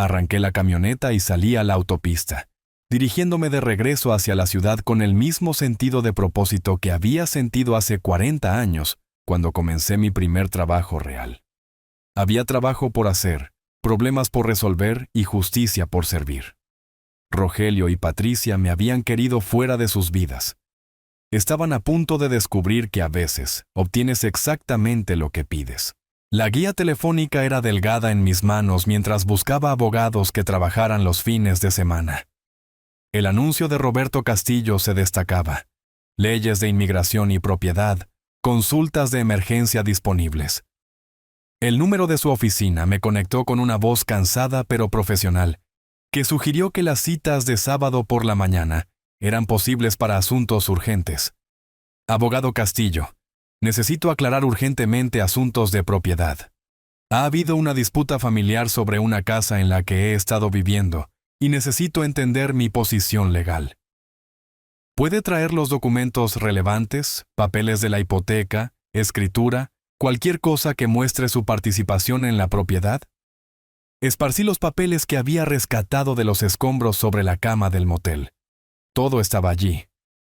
Arranqué la camioneta y salí a la autopista, dirigiéndome de regreso hacia la ciudad con el mismo sentido de propósito que había sentido hace 40 años, cuando comencé mi primer trabajo real. Había trabajo por hacer, problemas por resolver y justicia por servir. Rogelio y Patricia me habían querido fuera de sus vidas. Estaban a punto de descubrir que a veces obtienes exactamente lo que pides. La guía telefónica era delgada en mis manos mientras buscaba abogados que trabajaran los fines de semana. El anuncio de Roberto Castillo se destacaba. Leyes de inmigración y propiedad, consultas de emergencia disponibles. El número de su oficina me conectó con una voz cansada pero profesional, que sugirió que las citas de sábado por la mañana eran posibles para asuntos urgentes. Abogado Castillo, necesito aclarar urgentemente asuntos de propiedad. Ha habido una disputa familiar sobre una casa en la que he estado viviendo y necesito entender mi posición legal. ¿Puede traer los documentos relevantes, papeles de la hipoteca escritura, cualquier cosa que muestre su participación en la propiedad? Esparcí los papeles que había rescatado de los escombros sobre la cama del motel. Todo estaba allí.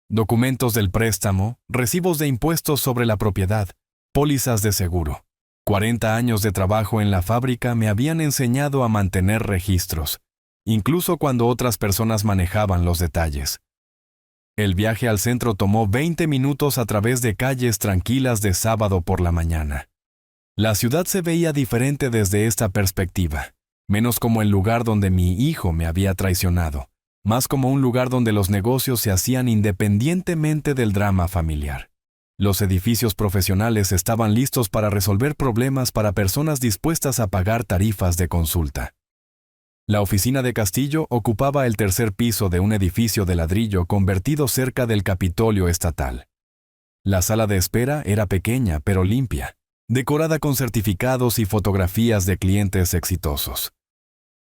Documentos del préstamo, recibos de impuestos sobre la propiedad, pólizas de seguro. 40 años de trabajo en la fábrica me habían enseñado a mantener registros, incluso cuando otras personas manejaban los detalles. El viaje al centro tomó 20 minutos a través de calles tranquilas de sábado por la mañana. La ciudad se veía diferente desde esta perspectiva, menos como el lugar donde mi hijo me había traicionado, más como un lugar donde los negocios se hacían independientemente del drama familiar. Los edificios profesionales estaban listos para resolver problemas para personas dispuestas a pagar tarifas de consulta. La oficina de Castillo ocupaba el tercer piso de un edificio de ladrillo convertido cerca del Capitolio Estatal. La sala de espera era pequeña pero limpia, decorada con certificados y fotografías de clientes exitosos.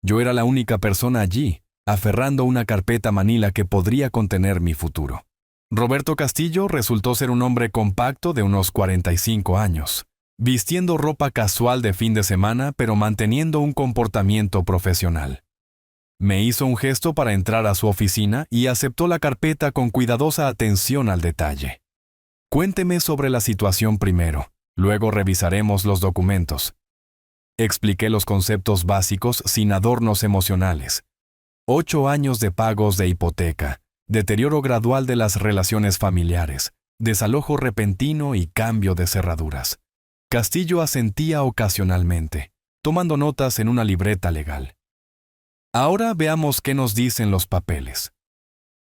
Yo era la única persona allí, aferrando una carpeta manila que podría contener mi futuro. Roberto Castillo resultó ser un hombre compacto de unos 45 años, vistiendo ropa casual de fin de semana pero manteniendo un comportamiento profesional. Me hizo un gesto para entrar a su oficina y aceptó la carpeta con cuidadosa atención al detalle. Cuénteme sobre la situación primero, luego revisaremos los documentos. Expliqué los conceptos básicos sin adornos emocionales. 8 años de pagos de hipoteca, deterioro gradual de las relaciones familiares, desalojo repentino y cambio de cerraduras. Castillo asentía ocasionalmente, tomando notas en una libreta legal. Ahora veamos qué nos dicen los papeles.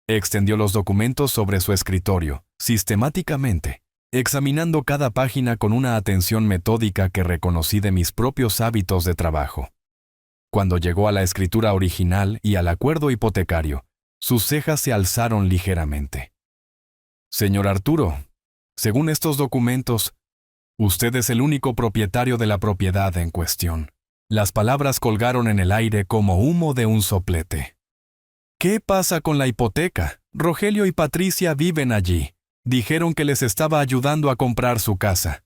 Extendió los documentos sobre su escritorio, sistemáticamente, examinando cada página con una atención metódica que reconocí de mis propios hábitos de trabajo. Cuando llegó a la escritura original y al acuerdo hipotecario, sus cejas se alzaron ligeramente. Señor Arturo, según estos documentos, usted es el único propietario de la propiedad en cuestión. Las palabras colgaron en el aire como humo de un soplete. ¿Qué pasa con la hipoteca? Rogelio y Patricia viven allí. Dijeron que les estaba ayudando a comprar su casa.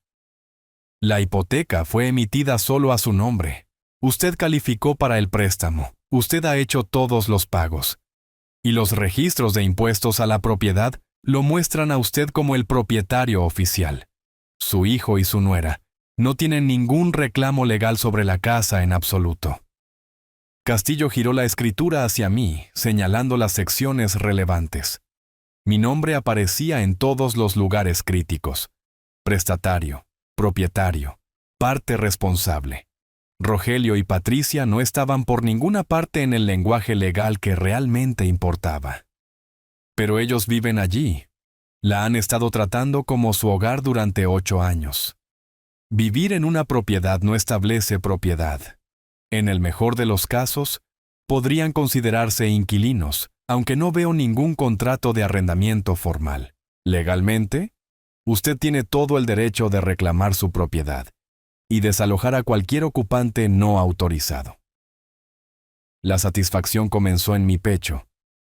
La hipoteca fue emitida solo a su nombre. Usted calificó para el préstamo. Usted ha hecho todos los pagos. Y los registros de impuestos a la propiedad lo muestran a usted como el propietario oficial. Su hijo y su nuera no tienen ningún reclamo legal sobre la casa en absoluto. Castillo giró la escritura hacia mí, señalando las secciones relevantes. Mi nombre aparecía en todos los lugares críticos. Prestatario, propietario, parte responsable. Rogelio y Patricia no estaban por ninguna parte en el lenguaje legal que realmente importaba. Pero ellos viven allí. La han estado tratando como su hogar durante 8 años. Vivir en una propiedad no establece propiedad. En el mejor de los casos, podrían considerarse inquilinos, aunque no veo ningún contrato de arrendamiento formal. Legalmente, usted tiene todo el derecho de reclamar su propiedad y desalojar a cualquier ocupante no autorizado. La satisfacción comenzó en mi pecho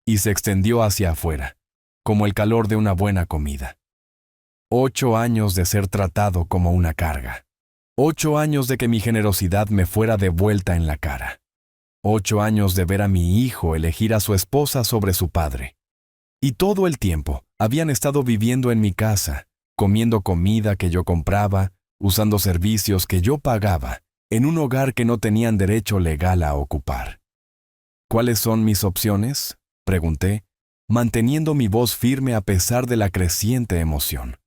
y se extendió hacia afuera, como el calor de una buena comida. 8 años de ser tratado como una carga. 8 años de que mi generosidad me fuera devuelta en la cara. 8 años de ver a mi hijo elegir a su esposa sobre su padre. Y todo el tiempo habían estado viviendo en mi casa, comiendo comida que yo compraba, usando servicios que yo pagaba, en un hogar que no tenían derecho legal a ocupar. ¿Cuáles son mis opciones?, pregunté, manteniendo mi voz firme a pesar de la creciente emoción.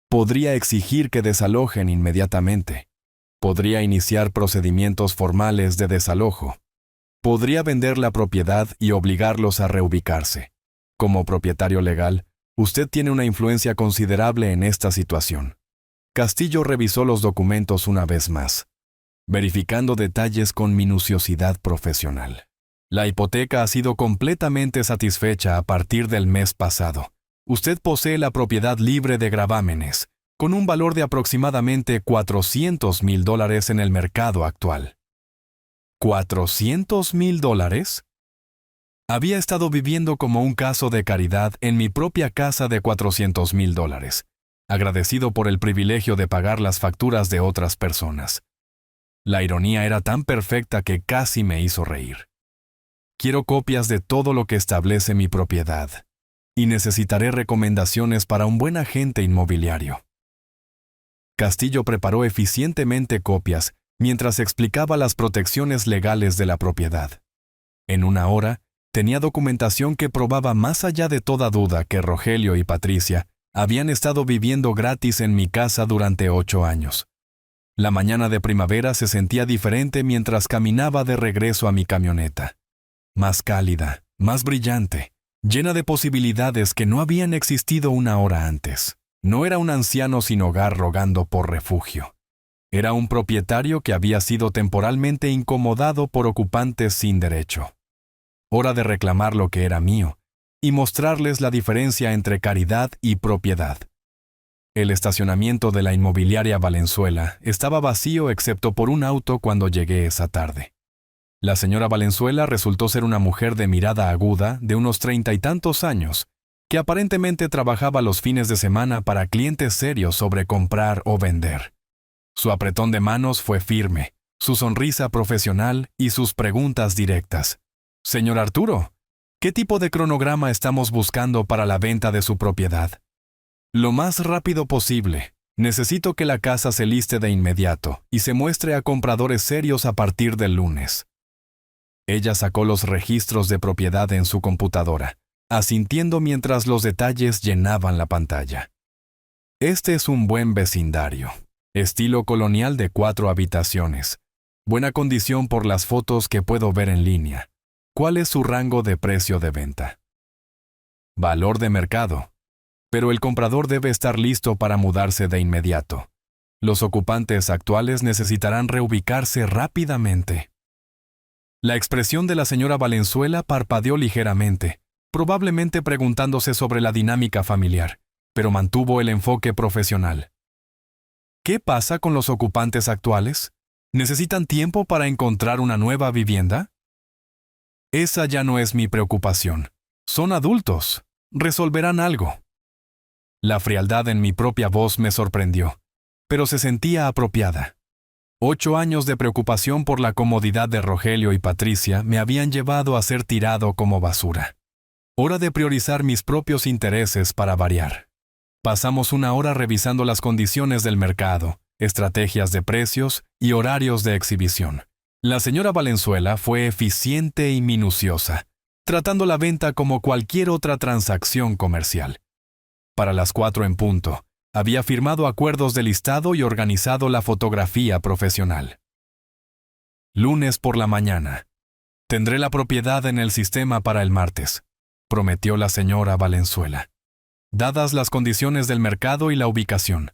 Podría exigir que desalojen inmediatamente. Podría iniciar procedimientos formales de desalojo. Podría vender la propiedad y obligarlos a reubicarse. Como propietario legal, usted tiene una influencia considerable en esta situación. Castillo revisó los documentos una vez más, verificando detalles con minuciosidad profesional. La hipoteca ha sido completamente satisfecha a partir del mes pasado. Usted posee la propiedad libre de gravámenes, con un valor de aproximadamente $400,000 en el mercado actual. ¿$400,000? Había estado viviendo como un caso de caridad en mi propia casa de $400,000. agradecido por el privilegio de pagar las facturas de otras personas. La ironía era tan perfecta que casi me hizo reír. Quiero copias de todo lo que establece mi propiedad, y necesitaré recomendaciones para un buen agente inmobiliario. Castillo preparó eficientemente copias mientras explicaba las protecciones legales de la propiedad. En una hora, tenía documentación que probaba más allá de toda duda que Rogelio y Patricia habían estado viviendo gratis en mi casa durante 8 años. La mañana de primavera se sentía diferente mientras caminaba de regreso a mi camioneta. Más cálida, más brillante, llena de posibilidades que no habían existido una hora antes. No era un anciano sin hogar rogando por refugio. Era un propietario que había sido temporalmente incomodado por ocupantes sin derecho. Hora de reclamar lo que era mío y mostrarles la diferencia entre caridad y propiedad. El estacionamiento de la inmobiliaria Valenzuela estaba vacío excepto por un auto cuando llegué esa tarde. La señora Valenzuela resultó ser una mujer de mirada aguda de unos 30 y tantos años, que aparentemente trabajaba los fines de semana para clientes serios sobre comprar o vender. Su apretón de manos fue firme, su sonrisa profesional y sus preguntas directas. «Señor Arturo, ¿qué tipo de cronograma estamos buscando para la venta de su propiedad?» «Lo más rápido posible. Necesito que la casa se liste de inmediato y se muestre a compradores serios a partir del lunes». Ella sacó los registros de propiedad en su computadora, asintiendo mientras los detalles llenaban la pantalla. «Este es un buen vecindario. Estilo colonial de 4 habitaciones. Buena condición por las fotos que puedo ver en línea. ¿Cuál es su rango de precio de venta?» «Valor de mercado. Pero el comprador debe estar listo para mudarse de inmediato. Los ocupantes actuales necesitarán reubicarse rápidamente». La expresión de la señora Valenzuela parpadeó ligeramente, probablemente preguntándose sobre la dinámica familiar, pero mantuvo el enfoque profesional. «¿Qué pasa con los ocupantes actuales? ¿Necesitan tiempo para encontrar una nueva vivienda?» «Esa ya no es mi preocupación. Son adultos. Resolverán algo». La frialdad en mi propia voz me sorprendió, pero se sentía apropiada. 8 años de preocupación por la comodidad de Rogelio y Patricia me habían llevado a ser tirado como basura. Hora de priorizar mis propios intereses para variar. Pasamos una hora revisando las condiciones del mercado, estrategias de precios y horarios de exhibición. La señora Valenzuela fue eficiente y minuciosa, tratando la venta como cualquier otra transacción comercial. Para las 4 en punto, había firmado acuerdos de listado y organizado la fotografía profesional. Lunes por la mañana. «Tendré la propiedad en el sistema para el martes», prometió la señora Valenzuela. «Dadas las condiciones del mercado y la ubicación,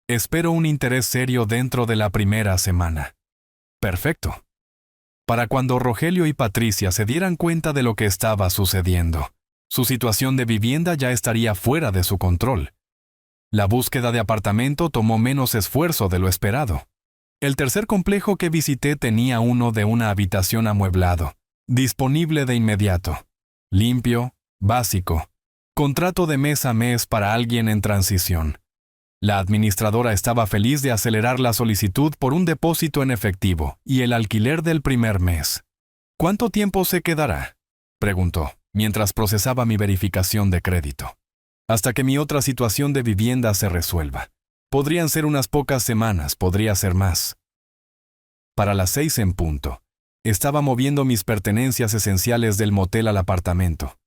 espero un interés serio dentro de la primera semana». Perfecto. Para cuando Rogelio y Patricia se dieran cuenta de lo que estaba sucediendo, su situación de vivienda ya estaría fuera de su control. La búsqueda de apartamento tomó menos esfuerzo de lo esperado. El tercer complejo que visité tenía uno de una habitación amueblado, disponible de inmediato. Limpio, básico. Contrato de mes a mes para alguien en transición. La administradora estaba feliz de acelerar la solicitud por un depósito en efectivo y el alquiler del primer mes. «¿Cuánto tiempo se quedará?», preguntó, mientras procesaba mi verificación de crédito. «Hasta que mi otra situación de vivienda se resuelva. Podrían ser unas pocas semanas, podría ser más». Para las 6 en punto, estaba moviendo mis pertenencias esenciales del motel al apartamento.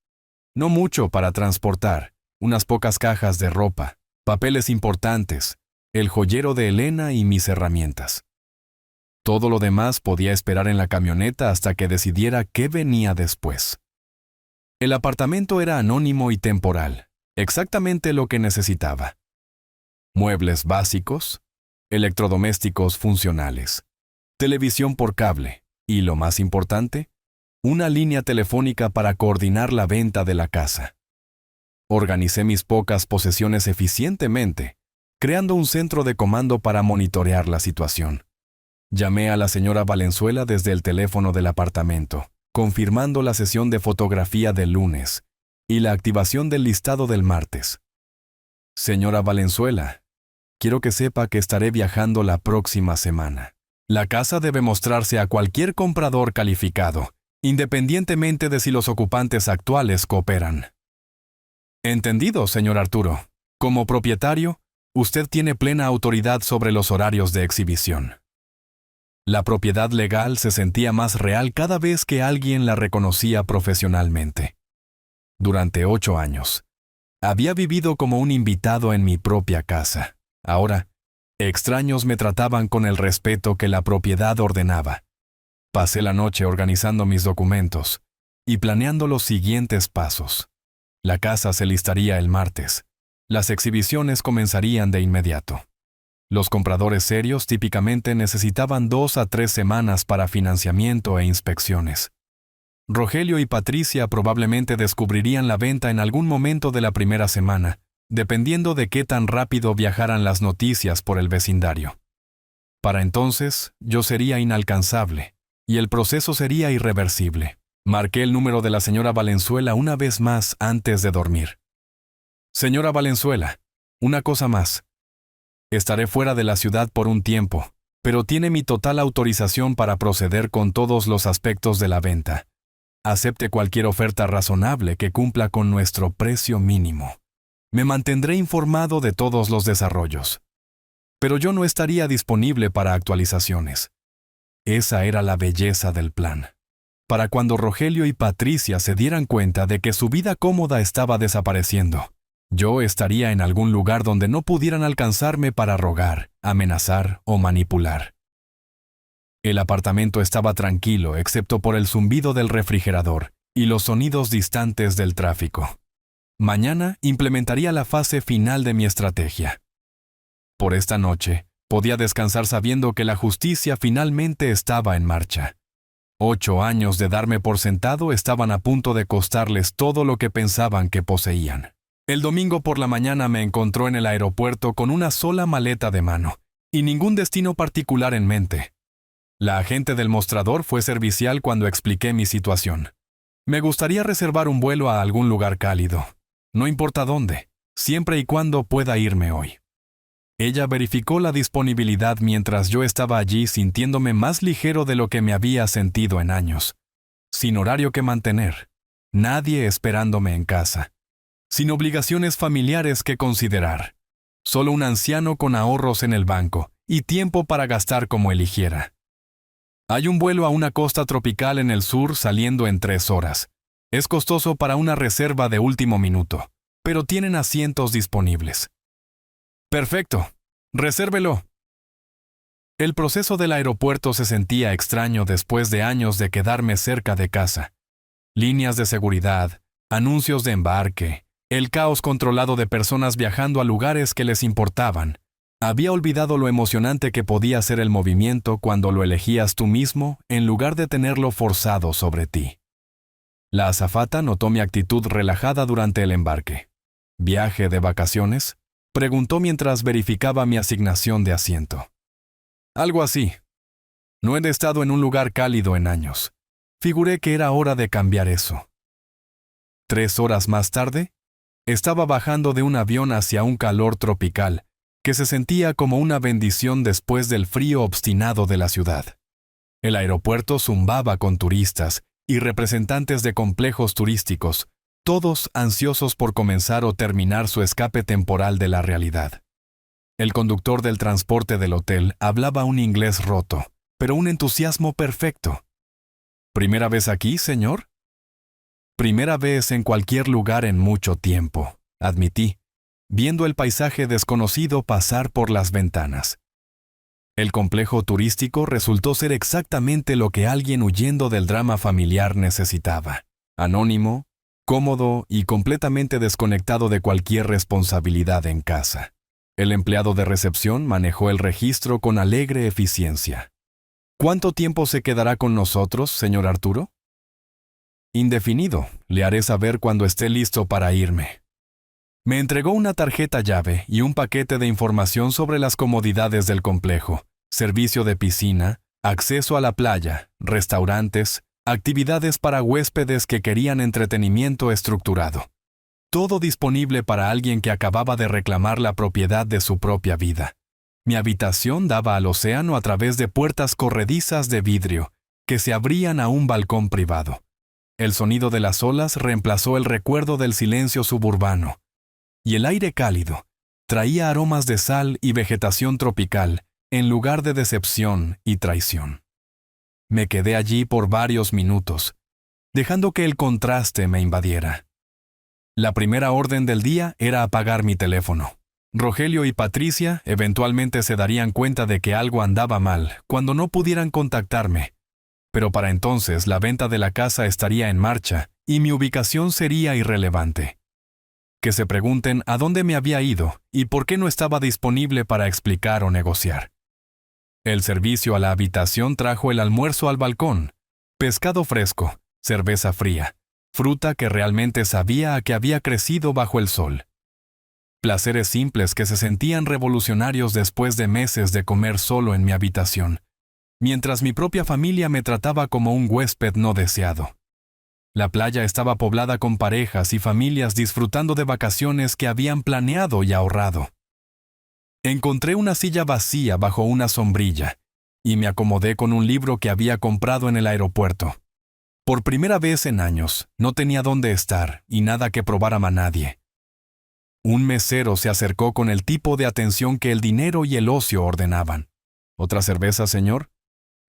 No mucho para transportar, unas pocas cajas de ropa, papeles importantes, el joyero de Elena y mis herramientas. Todo lo demás podía esperar en la camioneta hasta que decidiera qué venía después. El apartamento era anónimo y temporal, exactamente lo que necesitaba. Muebles básicos, electrodomésticos funcionales, televisión por cable y, lo más importante, una línea telefónica para coordinar la venta de la casa. Organicé mis pocas posesiones eficientemente, creando un centro de comando para monitorear la situación. Llamé a la señora Valenzuela desde el teléfono del apartamento, confirmando la sesión de fotografía del lunes y la activación del listado del martes. Señora Valenzuela, quiero que sepa que estaré viajando la próxima semana. La casa debe mostrarse a cualquier comprador calificado, independientemente de si los ocupantes actuales cooperan. Entendido, señor Arturo. Como propietario, usted tiene plena autoridad sobre los horarios de exhibición. La propiedad legal se sentía más real cada vez que alguien la reconocía profesionalmente. Durante 8 años, había vivido como un invitado en mi propia casa. Ahora, extraños me trataban con el respeto que la propiedad ordenaba. Pasé la noche organizando mis documentos y planeando los siguientes pasos. La casa se listaría el martes. Las exhibiciones comenzarían de inmediato. Los compradores serios típicamente necesitaban 2 a 3 semanas para financiamiento e inspecciones. Rogelio y Patricia probablemente descubrirían la venta en algún momento de la primera semana, dependiendo de qué tan rápido viajaran las noticias por el vecindario. Para entonces, yo sería inalcanzable, y el proceso sería irreversible. Marqué el número de la señora Valenzuela una vez más antes de dormir. Señora Valenzuela, una cosa más. Estaré fuera de la ciudad por un tiempo, pero tiene mi total autorización para proceder con todos los aspectos de la venta. Acepte cualquier oferta razonable que cumpla con nuestro precio mínimo. Me mantendré informado de todos los desarrollos. Pero yo no estaría disponible para actualizaciones. Esa era la belleza del plan. Para cuando Rogelio y Patricia se dieran cuenta de que su vida cómoda estaba desapareciendo, yo estaría en algún lugar donde no pudieran alcanzarme para rogar, amenazar o manipular. El apartamento estaba tranquilo excepto por el zumbido del refrigerador y los sonidos distantes del tráfico. Mañana implementaría la fase final de mi estrategia. Por esta noche, podía descansar sabiendo que la justicia finalmente estaba en marcha. 8 años de darme por sentado estaban a punto de costarles todo lo que pensaban que poseían. El domingo por la mañana me encontró en el aeropuerto con una sola maleta de mano y ningún destino particular en mente. La agente del mostrador fue servicial cuando expliqué mi situación. Me gustaría reservar un vuelo a algún lugar cálido. No importa dónde, siempre y cuando pueda irme hoy. Ella verificó la disponibilidad mientras yo estaba allí sintiéndome más ligero de lo que me había sentido en años. Sin horario que mantener, nadie esperándome en casa. Sin obligaciones familiares que considerar. Solo un anciano con ahorros en el banco y tiempo para gastar como eligiera. Hay un vuelo a una costa tropical en el sur saliendo en 3 horas. Es costoso para una reserva de último minuto, pero tienen asientos disponibles. Perfecto. Resérvelo. El proceso del aeropuerto se sentía extraño después de años de quedarme cerca de casa. Líneas de seguridad, anuncios de embarque, el caos controlado de personas viajando a lugares que les importaban. Había olvidado lo emocionante que podía ser el movimiento cuando lo elegías tú mismo en lugar de tenerlo forzado sobre ti. La azafata notó mi actitud relajada durante el embarque. ¿Viaje de vacaciones?, preguntó mientras verificaba mi asignación de asiento. Algo así. No he estado en un lugar cálido en años. Figuré que era hora de cambiar eso. 3 horas más tarde, estaba bajando de un avión hacia un calor tropical, que se sentía como una bendición después del frío obstinado de la ciudad. El aeropuerto zumbaba con turistas y representantes de complejos turísticos, todos ansiosos por comenzar o terminar su escape temporal de la realidad. El conductor del transporte del hotel hablaba un inglés roto, pero un entusiasmo perfecto. ¿Primera vez aquí, señor? Primera vez en cualquier lugar en mucho tiempo, admití, viendo el paisaje desconocido pasar por las ventanas. El complejo turístico resultó ser exactamente lo que alguien huyendo del drama familiar necesitaba. Anónimo, cómodo y completamente desconectado de cualquier responsabilidad en casa. El empleado de recepción manejó el registro con alegre eficiencia. ¿Cuánto tiempo se quedará con nosotros, señor Arturo? Indefinido, le haré saber cuando esté listo para irme. Me entregó una tarjeta llave y un paquete de información sobre las comodidades del complejo, servicio de piscina, acceso a la playa, restaurantes, actividades para huéspedes que querían entretenimiento estructurado. Todo disponible para alguien que acababa de reclamar la propiedad de su propia vida. Mi habitación daba al océano a través de puertas corredizas de vidrio que se abrían a un balcón privado. El sonido de las olas reemplazó el recuerdo del silencio suburbano, y el aire cálido traía aromas de sal y vegetación tropical en lugar de decepción y traición. Me quedé allí por varios minutos, dejando que el contraste me invadiera. La primera orden del día era apagar mi teléfono. Rogelio y Patricia eventualmente se darían cuenta de que algo andaba mal cuando no pudieran contactarme, pero para entonces la venta de la casa estaría en marcha y mi ubicación sería irrelevante. Que se pregunten a dónde me había ido y por qué no estaba disponible para explicar o negociar. El servicio a la habitación trajo el almuerzo al balcón, pescado fresco, cerveza fría, fruta que realmente sabía a que había crecido bajo el sol. Placeres simples que se sentían revolucionarios después de meses de comer solo en mi habitación, mientras mi propia familia me trataba como un huésped no deseado. La playa estaba poblada con parejas y familias disfrutando de vacaciones que habían planeado y ahorrado. Encontré una silla vacía bajo una sombrilla y me acomodé con un libro que había comprado en el aeropuerto. Por primera vez en años, no tenía dónde estar y nada que probar a nadie. Un mesero se acercó con el tipo de atención que el dinero y el ocio ordenaban. ¿Otra cerveza, señor?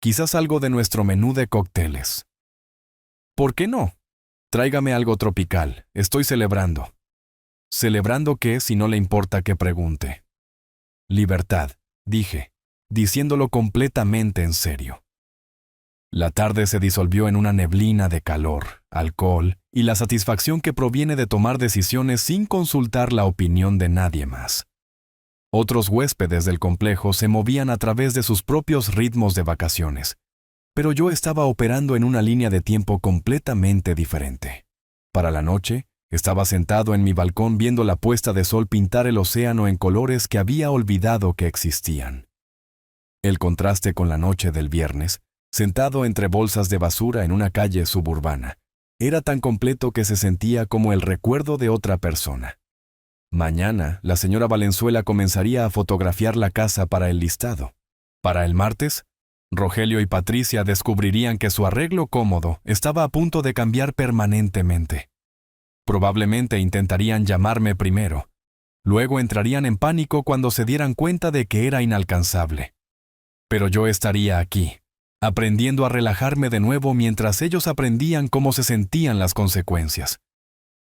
Quizás algo de nuestro menú de cócteles. ¿Por qué no? Tráigame algo tropical. Estoy celebrando. ¿Celebrando qué, si no le importa que pregunte? Libertad, dije, diciéndolo completamente en serio. La tarde se disolvió en una neblina de calor, alcohol y la satisfacción que proviene de tomar decisiones sin consultar la opinión de nadie más. Otros huéspedes del complejo se movían a través de sus propios ritmos de vacaciones, pero yo estaba operando en una línea de tiempo completamente diferente. Para la noche, estaba sentado en mi balcón viendo la puesta de sol pintar el océano en colores que había olvidado que existían. El contraste con la noche del viernes, sentado entre bolsas de basura en una calle suburbana, era tan completo que se sentía como el recuerdo de otra persona. Mañana, la señora Valenzuela comenzaría a fotografiar la casa para el listado. Para el martes, Rogelio y Patricia descubrirían que su arreglo cómodo estaba a punto de cambiar permanentemente. Probablemente intentarían llamarme primero. Luego entrarían en pánico cuando se dieran cuenta de que era inalcanzable. Pero yo estaría aquí, aprendiendo a relajarme de nuevo mientras ellos aprendían cómo se sentían las consecuencias.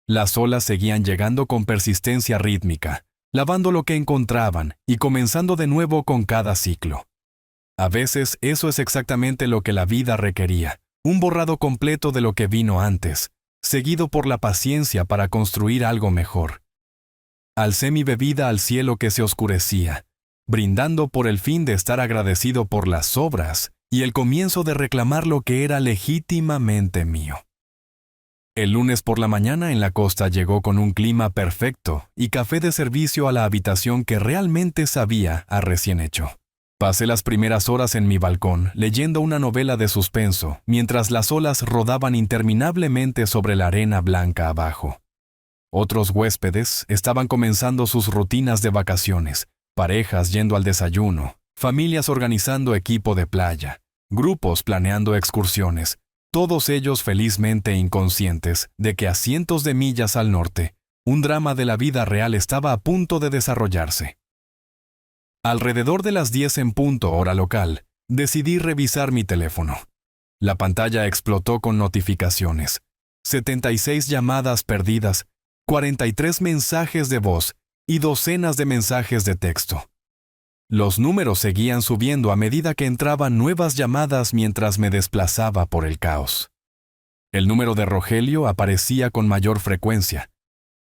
Las olas seguían llegando con persistencia rítmica, lavando lo que encontraban y comenzando de nuevo con cada ciclo. A veces eso es exactamente lo que la vida requería, un borrado completo de lo que vino antes, seguido por la paciencia para construir algo mejor. Alcé mi bebida al cielo que se oscurecía, brindando por el fin de estar agradecido por las obras y el comienzo de reclamar lo que era legítimamente mío. El lunes por la mañana en la costa llegó con un clima perfecto y café de servicio a la habitación que realmente sabía a recién hecho. Pasé las primeras horas en mi balcón leyendo una novela de suspenso mientras las olas rodaban interminablemente sobre la arena blanca abajo. Otros huéspedes estaban comenzando sus rutinas de vacaciones, parejas yendo al desayuno, familias organizando equipo de playa, grupos planeando excursiones, todos ellos felizmente inconscientes de que a cientos de millas al norte, un drama de la vida real estaba a punto de desarrollarse. Alrededor de las 10 en punto hora local, decidí revisar mi teléfono. La pantalla explotó con notificaciones, 76 llamadas perdidas, 43 mensajes de voz y docenas de mensajes de texto. Los números seguían subiendo a medida que entraban nuevas llamadas mientras me desplazaba por el caos. El número de Rogelio aparecía con mayor frecuencia,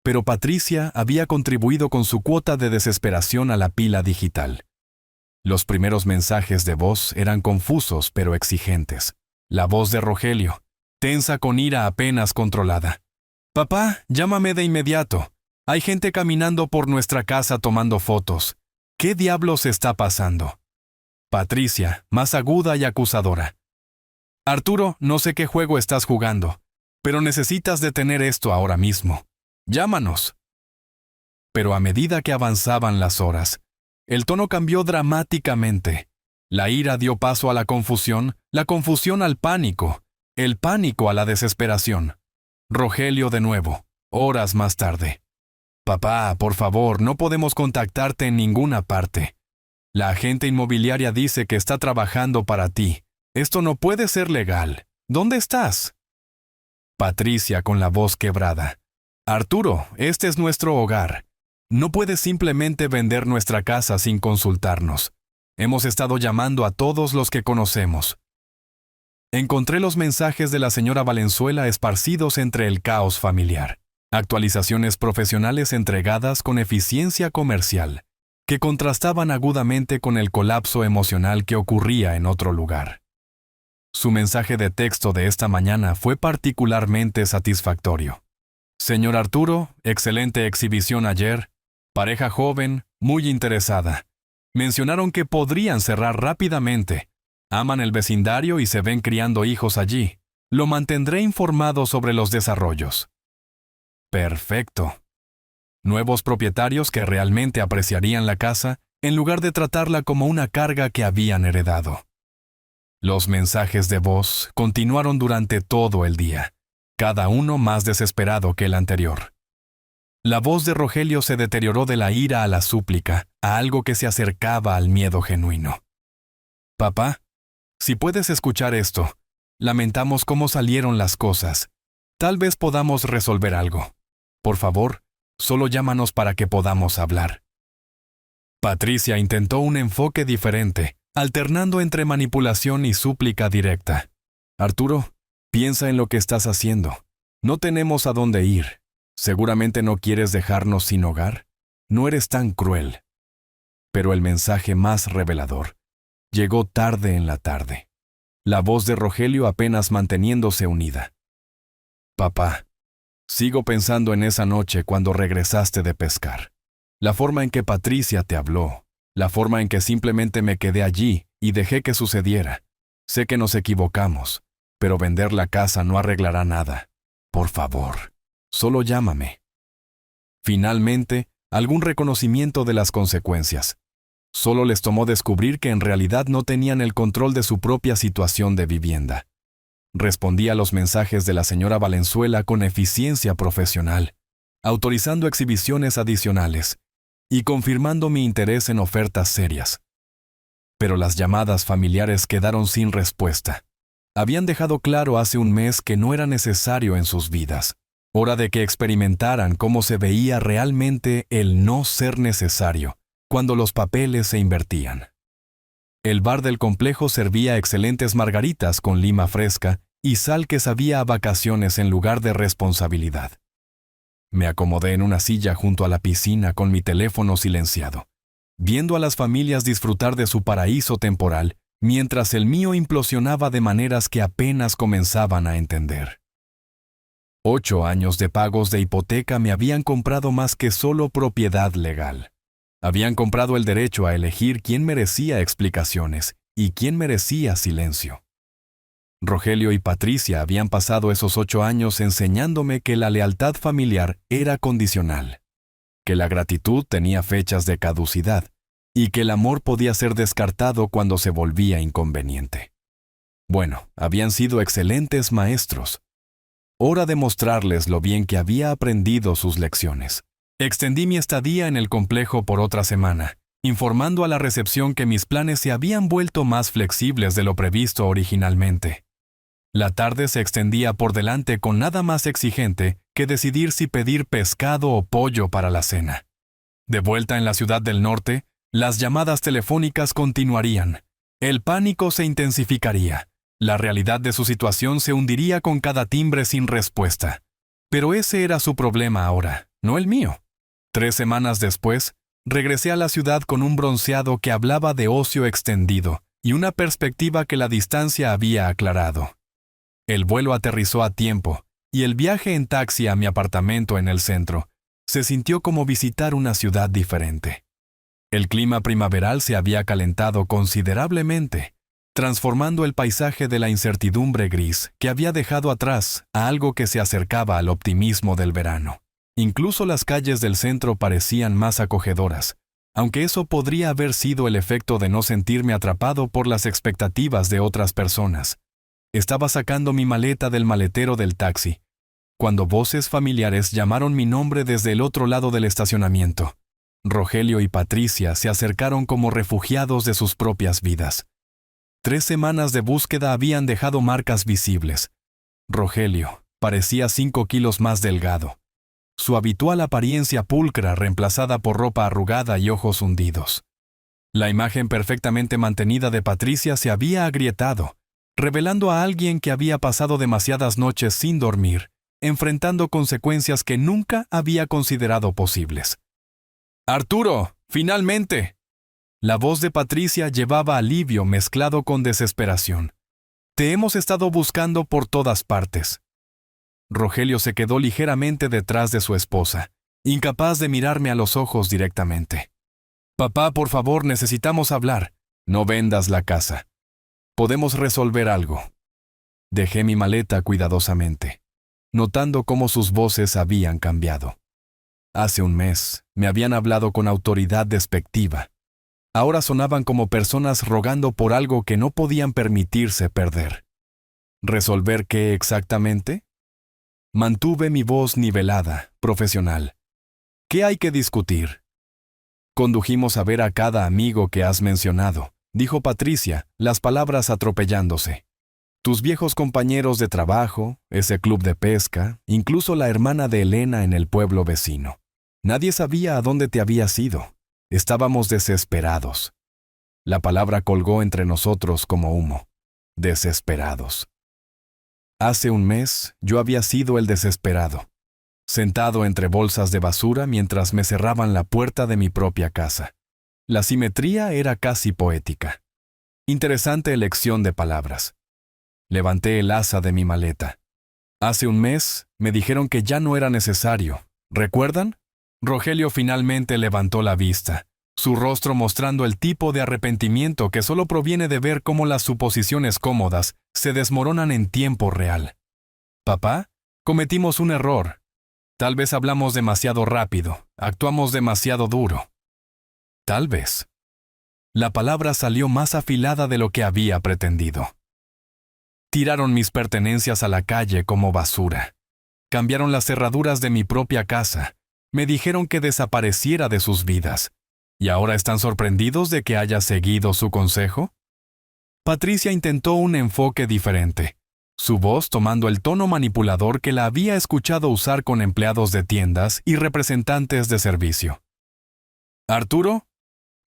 pero Patricia había contribuido con su cuota de desesperación a la pila digital. Los primeros mensajes de voz eran confusos pero exigentes. La voz de Rogelio, tensa con ira apenas controlada. «Papá, llámame de inmediato. Hay gente caminando por nuestra casa tomando fotos. ¿Qué diablos está pasando?» Patricia, más aguda y acusadora. «Arturo, no sé qué juego estás jugando, pero necesitas detener esto ahora mismo. Llámanos. Pero a medida que avanzaban las horas, el tono cambió dramáticamente. La ira dio paso a la confusión al pánico, el pánico a la desesperación. Rogelio de nuevo, horas más tarde. Papá, por favor, no podemos contactarte en ninguna parte. La agente inmobiliaria dice que está trabajando para ti. Esto no puede ser legal. ¿Dónde estás? Patricia con la voz quebrada. Arturo, este es nuestro hogar. No puedes simplemente vender nuestra casa sin consultarnos. Hemos estado llamando a todos los que conocemos. Encontré los mensajes de la señora Valenzuela esparcidos entre el caos familiar. Actualizaciones profesionales entregadas con eficiencia comercial, que contrastaban agudamente con el colapso emocional que ocurría en otro lugar. Su mensaje de texto de esta mañana fue particularmente satisfactorio. Señor Arturo, excelente exhibición ayer. Pareja joven, muy interesada. Mencionaron que podrían cerrar rápidamente. Aman el vecindario y se ven criando hijos allí. Lo mantendré informado sobre los desarrollos. Perfecto. Nuevos propietarios que realmente apreciarían la casa en lugar de tratarla como una carga que habían heredado. Los mensajes de voz continuaron durante todo el día, cada uno más desesperado que el anterior. La voz de Rogelio se deterioró de la ira a la súplica, a algo que se acercaba al miedo genuino. Papá, si puedes escuchar esto, lamentamos cómo salieron las cosas. Tal vez podamos resolver algo. Por favor, solo llámanos para que podamos hablar. Patricia intentó un enfoque diferente, alternando entre manipulación y súplica directa. Arturo, piensa en lo que estás haciendo. No tenemos a dónde ir. ¿Seguramente no quieres dejarnos sin hogar? No eres tan cruel. Pero el mensaje más revelador llegó tarde en la tarde. La voz de Rogelio apenas manteniéndose unida. Papá, sigo pensando en esa noche cuando regresaste de pescar. La forma en que Patricia te habló, la forma en que simplemente me quedé allí y dejé que sucediera. Sé que nos equivocamos, pero vender la casa no arreglará nada. Por favor, solo llámame. Finalmente, algún reconocimiento de las consecuencias. Solo les tomó descubrir que en realidad no tenían el control de su propia situación de vivienda. Respondí a los mensajes de la señora Valenzuela con eficiencia profesional, autorizando exhibiciones adicionales y confirmando mi interés en ofertas serias. Pero las llamadas familiares quedaron sin respuesta. Habían dejado claro hace un mes que no era necesario en sus vidas. Hora de que experimentaran cómo se veía realmente el no ser necesario, cuando los papeles se invertían. El bar del complejo servía excelentes margaritas con lima fresca y sal que sabía a vacaciones en lugar de responsabilidad. Me acomodé en una silla junto a la piscina con mi teléfono silenciado, viendo a las familias disfrutar de su paraíso temporal, mientras el mío implosionaba de maneras que apenas comenzaban a entender. 8 años de pagos de hipoteca me habían comprado más que solo propiedad legal. Habían comprado el derecho a elegir quién merecía explicaciones y quién merecía silencio. Rogelio y Patricia habían pasado esos 8 años enseñándome que la lealtad familiar era condicional, que la gratitud tenía fechas de caducidad y que el amor podía ser descartado cuando se volvía inconveniente. Bueno, habían sido excelentes maestros. Hora de mostrarles lo bien que había aprendido sus lecciones. Extendí mi estadía en el complejo por otra semana, informando a la recepción que mis planes se habían vuelto más flexibles de lo previsto originalmente. La tarde se extendía por delante con nada más exigente que decidir si pedir pescado o pollo para la cena. De vuelta en la ciudad del norte, las llamadas telefónicas continuarían. El pánico se intensificaría. La realidad de su situación se hundiría con cada timbre sin respuesta. Pero ese era su problema ahora, no el mío. 3 semanas después, regresé a la ciudad con un bronceado que hablaba de ocio extendido y una perspectiva que la distancia había aclarado. El vuelo aterrizó a tiempo, y el viaje en taxi a mi apartamento en el centro se sintió como visitar una ciudad diferente. El clima primaveral se había calentado considerablemente, transformando el paisaje de la incertidumbre gris que había dejado atrás a algo que se acercaba al optimismo del verano. Incluso las calles del centro parecían más acogedoras, aunque eso podría haber sido el efecto de no sentirme atrapado por las expectativas de otras personas. Estaba sacando mi maleta del maletero del taxi, cuando voces familiares llamaron mi nombre desde el otro lado del estacionamiento. Rogelio y Patricia se acercaron como refugiados de sus propias vidas. 3 semanas de búsqueda habían dejado marcas visibles. Rogelio parecía 5 kilos más delgado. Su habitual apariencia pulcra reemplazada por ropa arrugada y ojos hundidos. La imagen perfectamente mantenida de Patricia se había agrietado, revelando a alguien que había pasado demasiadas noches sin dormir, enfrentando consecuencias que nunca había considerado posibles. ¡Arturo! ¡Finalmente! La voz de Patricia llevaba alivio mezclado con desesperación. Te hemos estado buscando por todas partes. Rogelio se quedó ligeramente detrás de su esposa, incapaz de mirarme a los ojos directamente. Papá, por favor, necesitamos hablar. No vendas la casa. Podemos resolver algo. Dejé mi maleta cuidadosamente, notando cómo sus voces habían cambiado. Hace un mes me habían hablado con autoridad despectiva. Ahora sonaban como personas rogando por algo que no podían permitirse perder. ¿Resolver qué exactamente? Mantuve mi voz nivelada, profesional. ¿Qué hay que discutir? Condujimos a ver a cada amigo que has mencionado, dijo Patricia, las palabras atropellándose. Tus viejos compañeros de trabajo, ese club de pesca, incluso la hermana de Elena en el pueblo vecino. Nadie sabía a dónde te habías ido. Estábamos desesperados. La palabra colgó entre nosotros como humo. Desesperados. Hace un mes, yo había sido el desesperado, sentado entre bolsas de basura mientras me cerraban la puerta de mi propia casa. La simetría era casi poética. Interesante elección de palabras. Levanté el asa de mi maleta. Hace un mes, me dijeron que ya no era necesario. ¿Recuerdan? Rogelio finalmente levantó la vista, su rostro mostrando el tipo de arrepentimiento que solo proviene de ver cómo las suposiciones cómodas se desmoronan en tiempo real. Papá, cometimos un error. Tal vez hablamos demasiado rápido, actuamos demasiado duro. Tal vez. La palabra salió más afilada de lo que había pretendido. Tiraron mis pertenencias a la calle como basura. Cambiaron las cerraduras de mi propia casa. Me dijeron que desapareciera de sus vidas. ¿Y ahora están sorprendidos de que haya seguido su consejo? Patricia intentó un enfoque diferente, su voz tomando el tono manipulador que la había escuchado usar con empleados de tiendas y representantes de servicio. Arturo,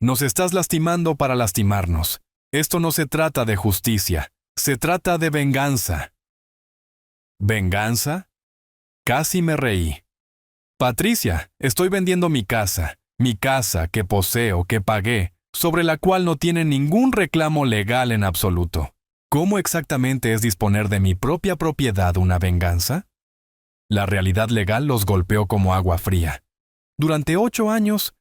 nos estás lastimando para lastimarnos. Esto no se trata de justicia, se trata de venganza. ¿Venganza? Casi me reí. Patricia, estoy vendiendo mi casa que poseo, que pagué, sobre la cual no tiene ningún reclamo legal en absoluto. ¿Cómo exactamente es disponer de mi propia propiedad una venganza? La realidad legal los golpeó como agua fría. Durante 8 años,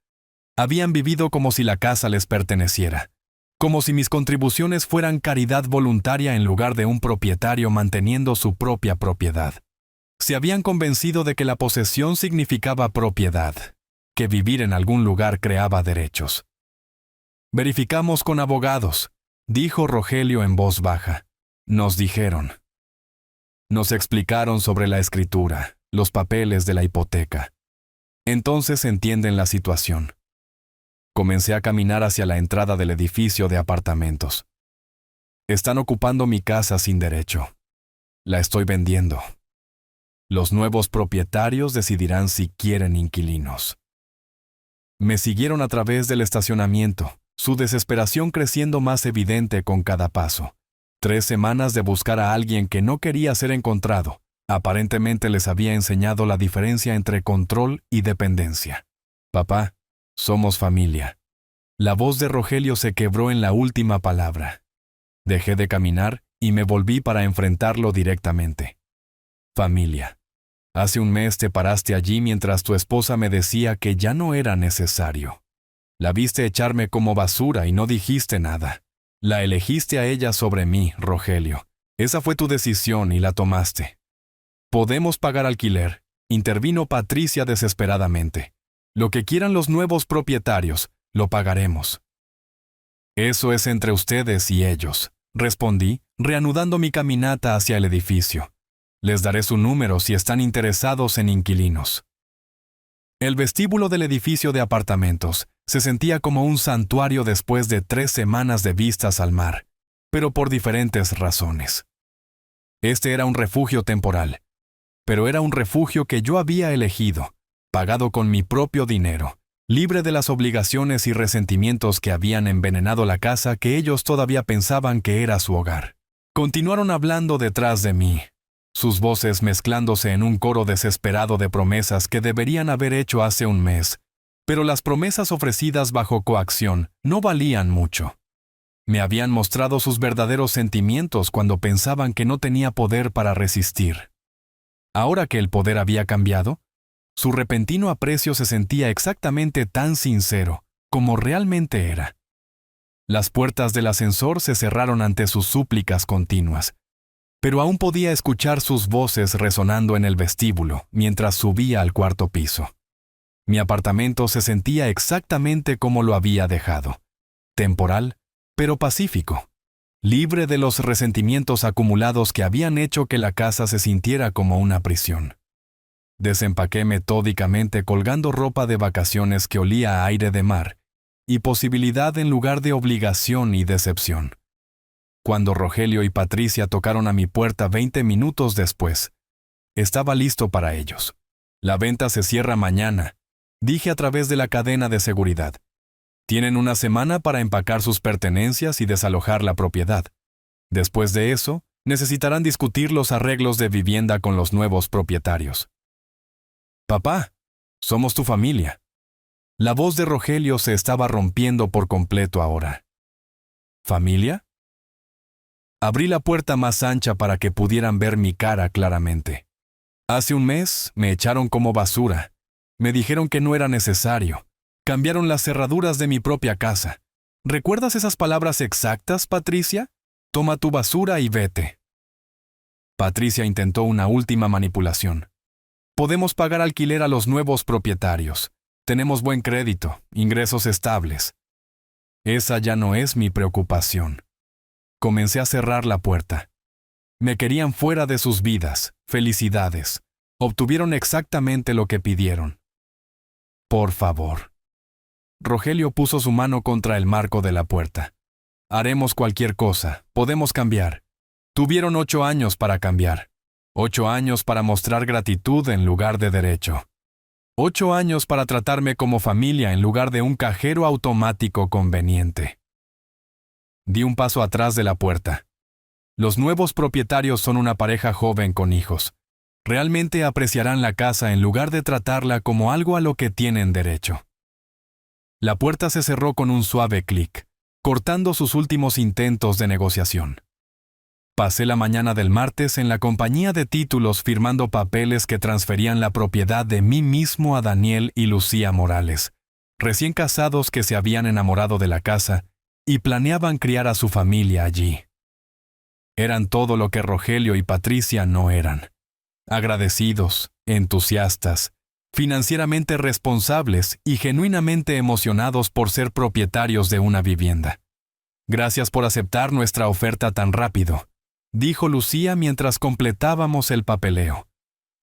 habían vivido como si la casa les perteneciera, como si mis contribuciones fueran caridad voluntaria en lugar de un propietario manteniendo su propia propiedad. Se habían convencido de que la posesión significaba propiedad, que vivir en algún lugar creaba derechos. Verificamos con abogados, dijo Rogelio en voz baja. Nos dijeron. Nos explicaron sobre la escritura, los papeles de la hipoteca. Entonces entienden la situación. Comencé a caminar hacia la entrada del edificio de apartamentos. Están ocupando mi casa sin derecho. La estoy vendiendo. Los nuevos propietarios decidirán si quieren inquilinos. Me siguieron a través del estacionamiento, su desesperación creciendo más evidente con cada paso. 3 semanas de buscar a alguien que no quería ser encontrado. Aparentemente les había enseñado la diferencia entre control y dependencia. Papá, somos familia. La voz de Rogelio se quebró en la última palabra. Dejé de caminar y me volví para enfrentarlo directamente. Familia. Hace un mes te paraste allí mientras tu esposa me decía que ya no era necesario. La viste echarme como basura y no dijiste nada. La elegiste a ella sobre mí, Rogelio. Esa fue tu decisión y la tomaste. Podemos pagar alquiler, intervino Patricia desesperadamente. Lo que quieran los nuevos propietarios, lo pagaremos. Eso es entre ustedes y ellos, respondí, reanudando mi caminata hacia el edificio. Les daré su número si están interesados en inquilinos. El vestíbulo del edificio de apartamentos se sentía como un santuario después de 3 semanas de vistas al mar, pero por diferentes razones. Este era un refugio temporal, pero era un refugio que yo había elegido, pagado con mi propio dinero, libre de las obligaciones y resentimientos que habían envenenado la casa que ellos todavía pensaban que era su hogar. Continuaron hablando detrás de mí, sus voces mezclándose en un coro desesperado de promesas que deberían haber hecho hace un mes, pero las promesas ofrecidas bajo coacción no valían mucho. Me habían mostrado sus verdaderos sentimientos cuando pensaban que no tenía poder para resistir. Ahora que el poder había cambiado, su repentino aprecio se sentía exactamente tan sincero como realmente era. Las puertas del ascensor se cerraron ante sus súplicas continuas, pero aún podía escuchar sus voces resonando en el vestíbulo mientras subía al 4º piso. Mi apartamento se sentía exactamente como lo había dejado, temporal, pero pacífico, libre de los resentimientos acumulados que habían hecho que la casa se sintiera como una prisión. Desempaqué metódicamente colgando ropa de vacaciones que olía a aire de mar y posibilidad en lugar de obligación y decepción. Cuando Rogelio y Patricia tocaron a mi puerta 20 minutos después, estaba listo para ellos. La venta se cierra mañana, dije a través de la cadena de seguridad. Tienen una semana para empacar sus pertenencias y desalojar la propiedad. Después de eso, necesitarán discutir los arreglos de vivienda con los nuevos propietarios. Papá, somos tu familia. La voz de Rogelio se estaba rompiendo por completo ahora. ¿Familia? Abrí la puerta más ancha para que pudieran ver mi cara claramente. Hace un mes me echaron como basura. Me dijeron que no era necesario. Cambiaron las cerraduras de mi propia casa. ¿Recuerdas esas palabras exactas, Patricia? Toma tu basura y vete. Patricia intentó una última manipulación. Podemos pagar alquiler a los nuevos propietarios. Tenemos buen crédito, ingresos estables. Esa ya no es mi preocupación. Comencé a cerrar la puerta. Me querían fuera de sus vidas. Felicidades. Obtuvieron exactamente lo que pidieron. Por favor. Rogelio puso su mano contra el marco de la puerta. Haremos cualquier cosa. Podemos cambiar. Tuvieron 8 años para cambiar. 8 años para mostrar gratitud en lugar de derecho. 8 años para tratarme como familia en lugar de un cajero automático conveniente. Di un paso atrás de la puerta. Los nuevos propietarios son una pareja joven con hijos. Realmente apreciarán la casa en lugar de tratarla como algo a lo que tienen derecho. La puerta se cerró con un suave clic, cortando sus últimos intentos de negociación. Pasé la mañana del martes en la compañía de títulos firmando papeles que transferían la propiedad de mí mismo a Daniel y Lucía Morales, recién casados que se habían enamorado de la casa y planeaban criar a su familia allí. Eran todo lo que Rogelio y Patricia no eran. Agradecidos, entusiastas, financieramente responsables y genuinamente emocionados por ser propietarios de una vivienda. Gracias por aceptar nuestra oferta tan rápido, dijo Lucía mientras completábamos el papeleo.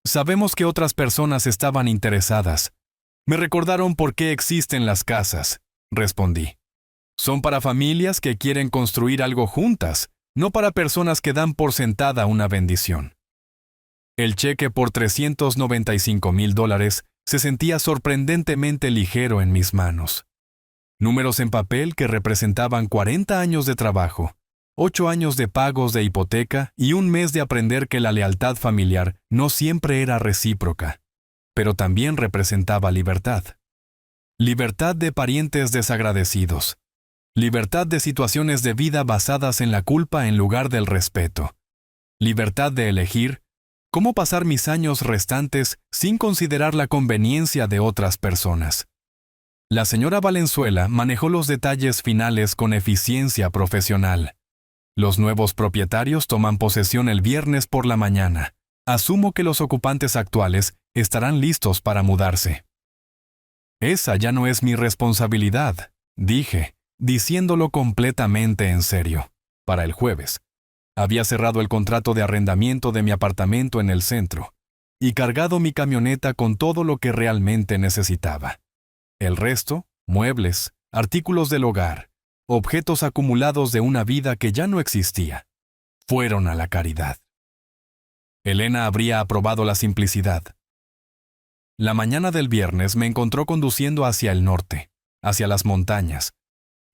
Sabemos que otras personas estaban interesadas. Me recordaron por qué existen las casas, respondí. Son para familias que quieren construir algo juntas, no para personas que dan por sentada una bendición. El cheque por $395,000 se sentía sorprendentemente ligero en mis manos. Números en papel que representaban 40 años de trabajo, 8 años de pagos de hipoteca y un mes de aprender que la lealtad familiar no siempre era recíproca, pero también representaba libertad. Libertad de parientes desagradecidos. Libertad de situaciones de vida basadas en la culpa en lugar del respeto. Libertad de elegir cómo pasar mis años restantes sin considerar la conveniencia de otras personas. La señora Valenzuela manejó los detalles finales con eficiencia profesional. Los nuevos propietarios toman posesión el viernes por la mañana, Asumo que los ocupantes actuales estarán listos para mudarse. Esa ya no es mi responsabilidad, dije, diciéndolo completamente en serio. Para el jueves. Había cerrado el contrato de arrendamiento de mi apartamento en el centro y cargado mi camioneta con todo lo que realmente necesitaba. El resto, muebles, artículos del hogar, objetos acumulados de una vida que ya no existía, fueron a la caridad. Elena habría aprobado la simplicidad. La mañana del viernes me encontró conduciendo hacia el norte, hacia las montañas,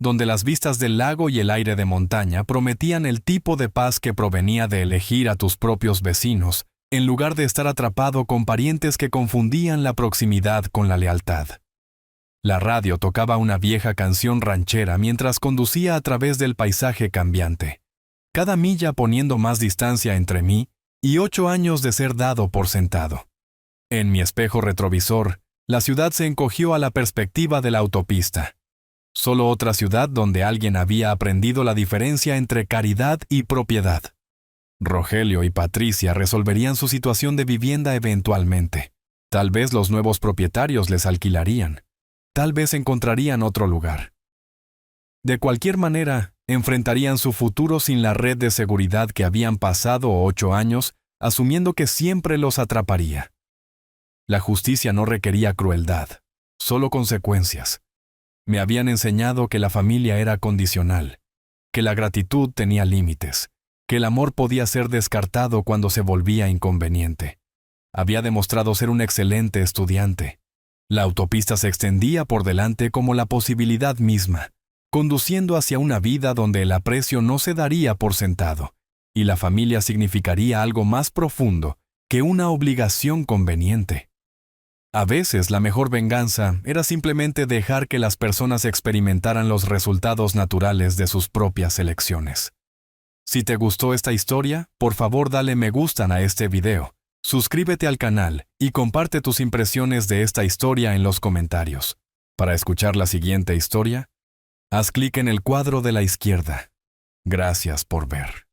donde las vistas del lago y el aire de montaña prometían el tipo de paz que provenía de elegir a tus propios vecinos, en lugar de estar atrapado con parientes que confundían la proximidad con la lealtad. La radio tocaba una vieja canción ranchera mientras conducía a través del paisaje cambiante, cada milla poniendo más distancia entre mí y 8 años de ser dado por sentado. En mi espejo retrovisor, la ciudad se encogió a la perspectiva de la autopista. Solo otra ciudad donde alguien había aprendido la diferencia entre caridad y propiedad. Rogelio y Patricia resolverían su situación de vivienda eventualmente. Tal vez los nuevos propietarios les alquilarían. Tal vez encontrarían otro lugar. De cualquier manera, enfrentarían su futuro sin la red de seguridad que habían pasado 8 años, asumiendo que siempre los atraparía. La justicia no requería crueldad, solo consecuencias. Me habían enseñado que la familia era condicional, que la gratitud tenía límites, que el amor podía ser descartado cuando se volvía inconveniente. Había demostrado ser un excelente estudiante. La autopista se extendía por delante como la posibilidad misma, conduciendo hacia una vida donde el aprecio no se daría por sentado, y la familia significaría algo más profundo que una obligación conveniente. A veces la mejor venganza era simplemente dejar que las personas experimentaran los resultados naturales de sus propias elecciones. Si te gustó esta historia, por favor dale me gustan a este video, suscríbete al canal y comparte tus impresiones de esta historia en los comentarios. Para escuchar la siguiente historia, haz clic en el cuadro de la izquierda. Gracias por ver.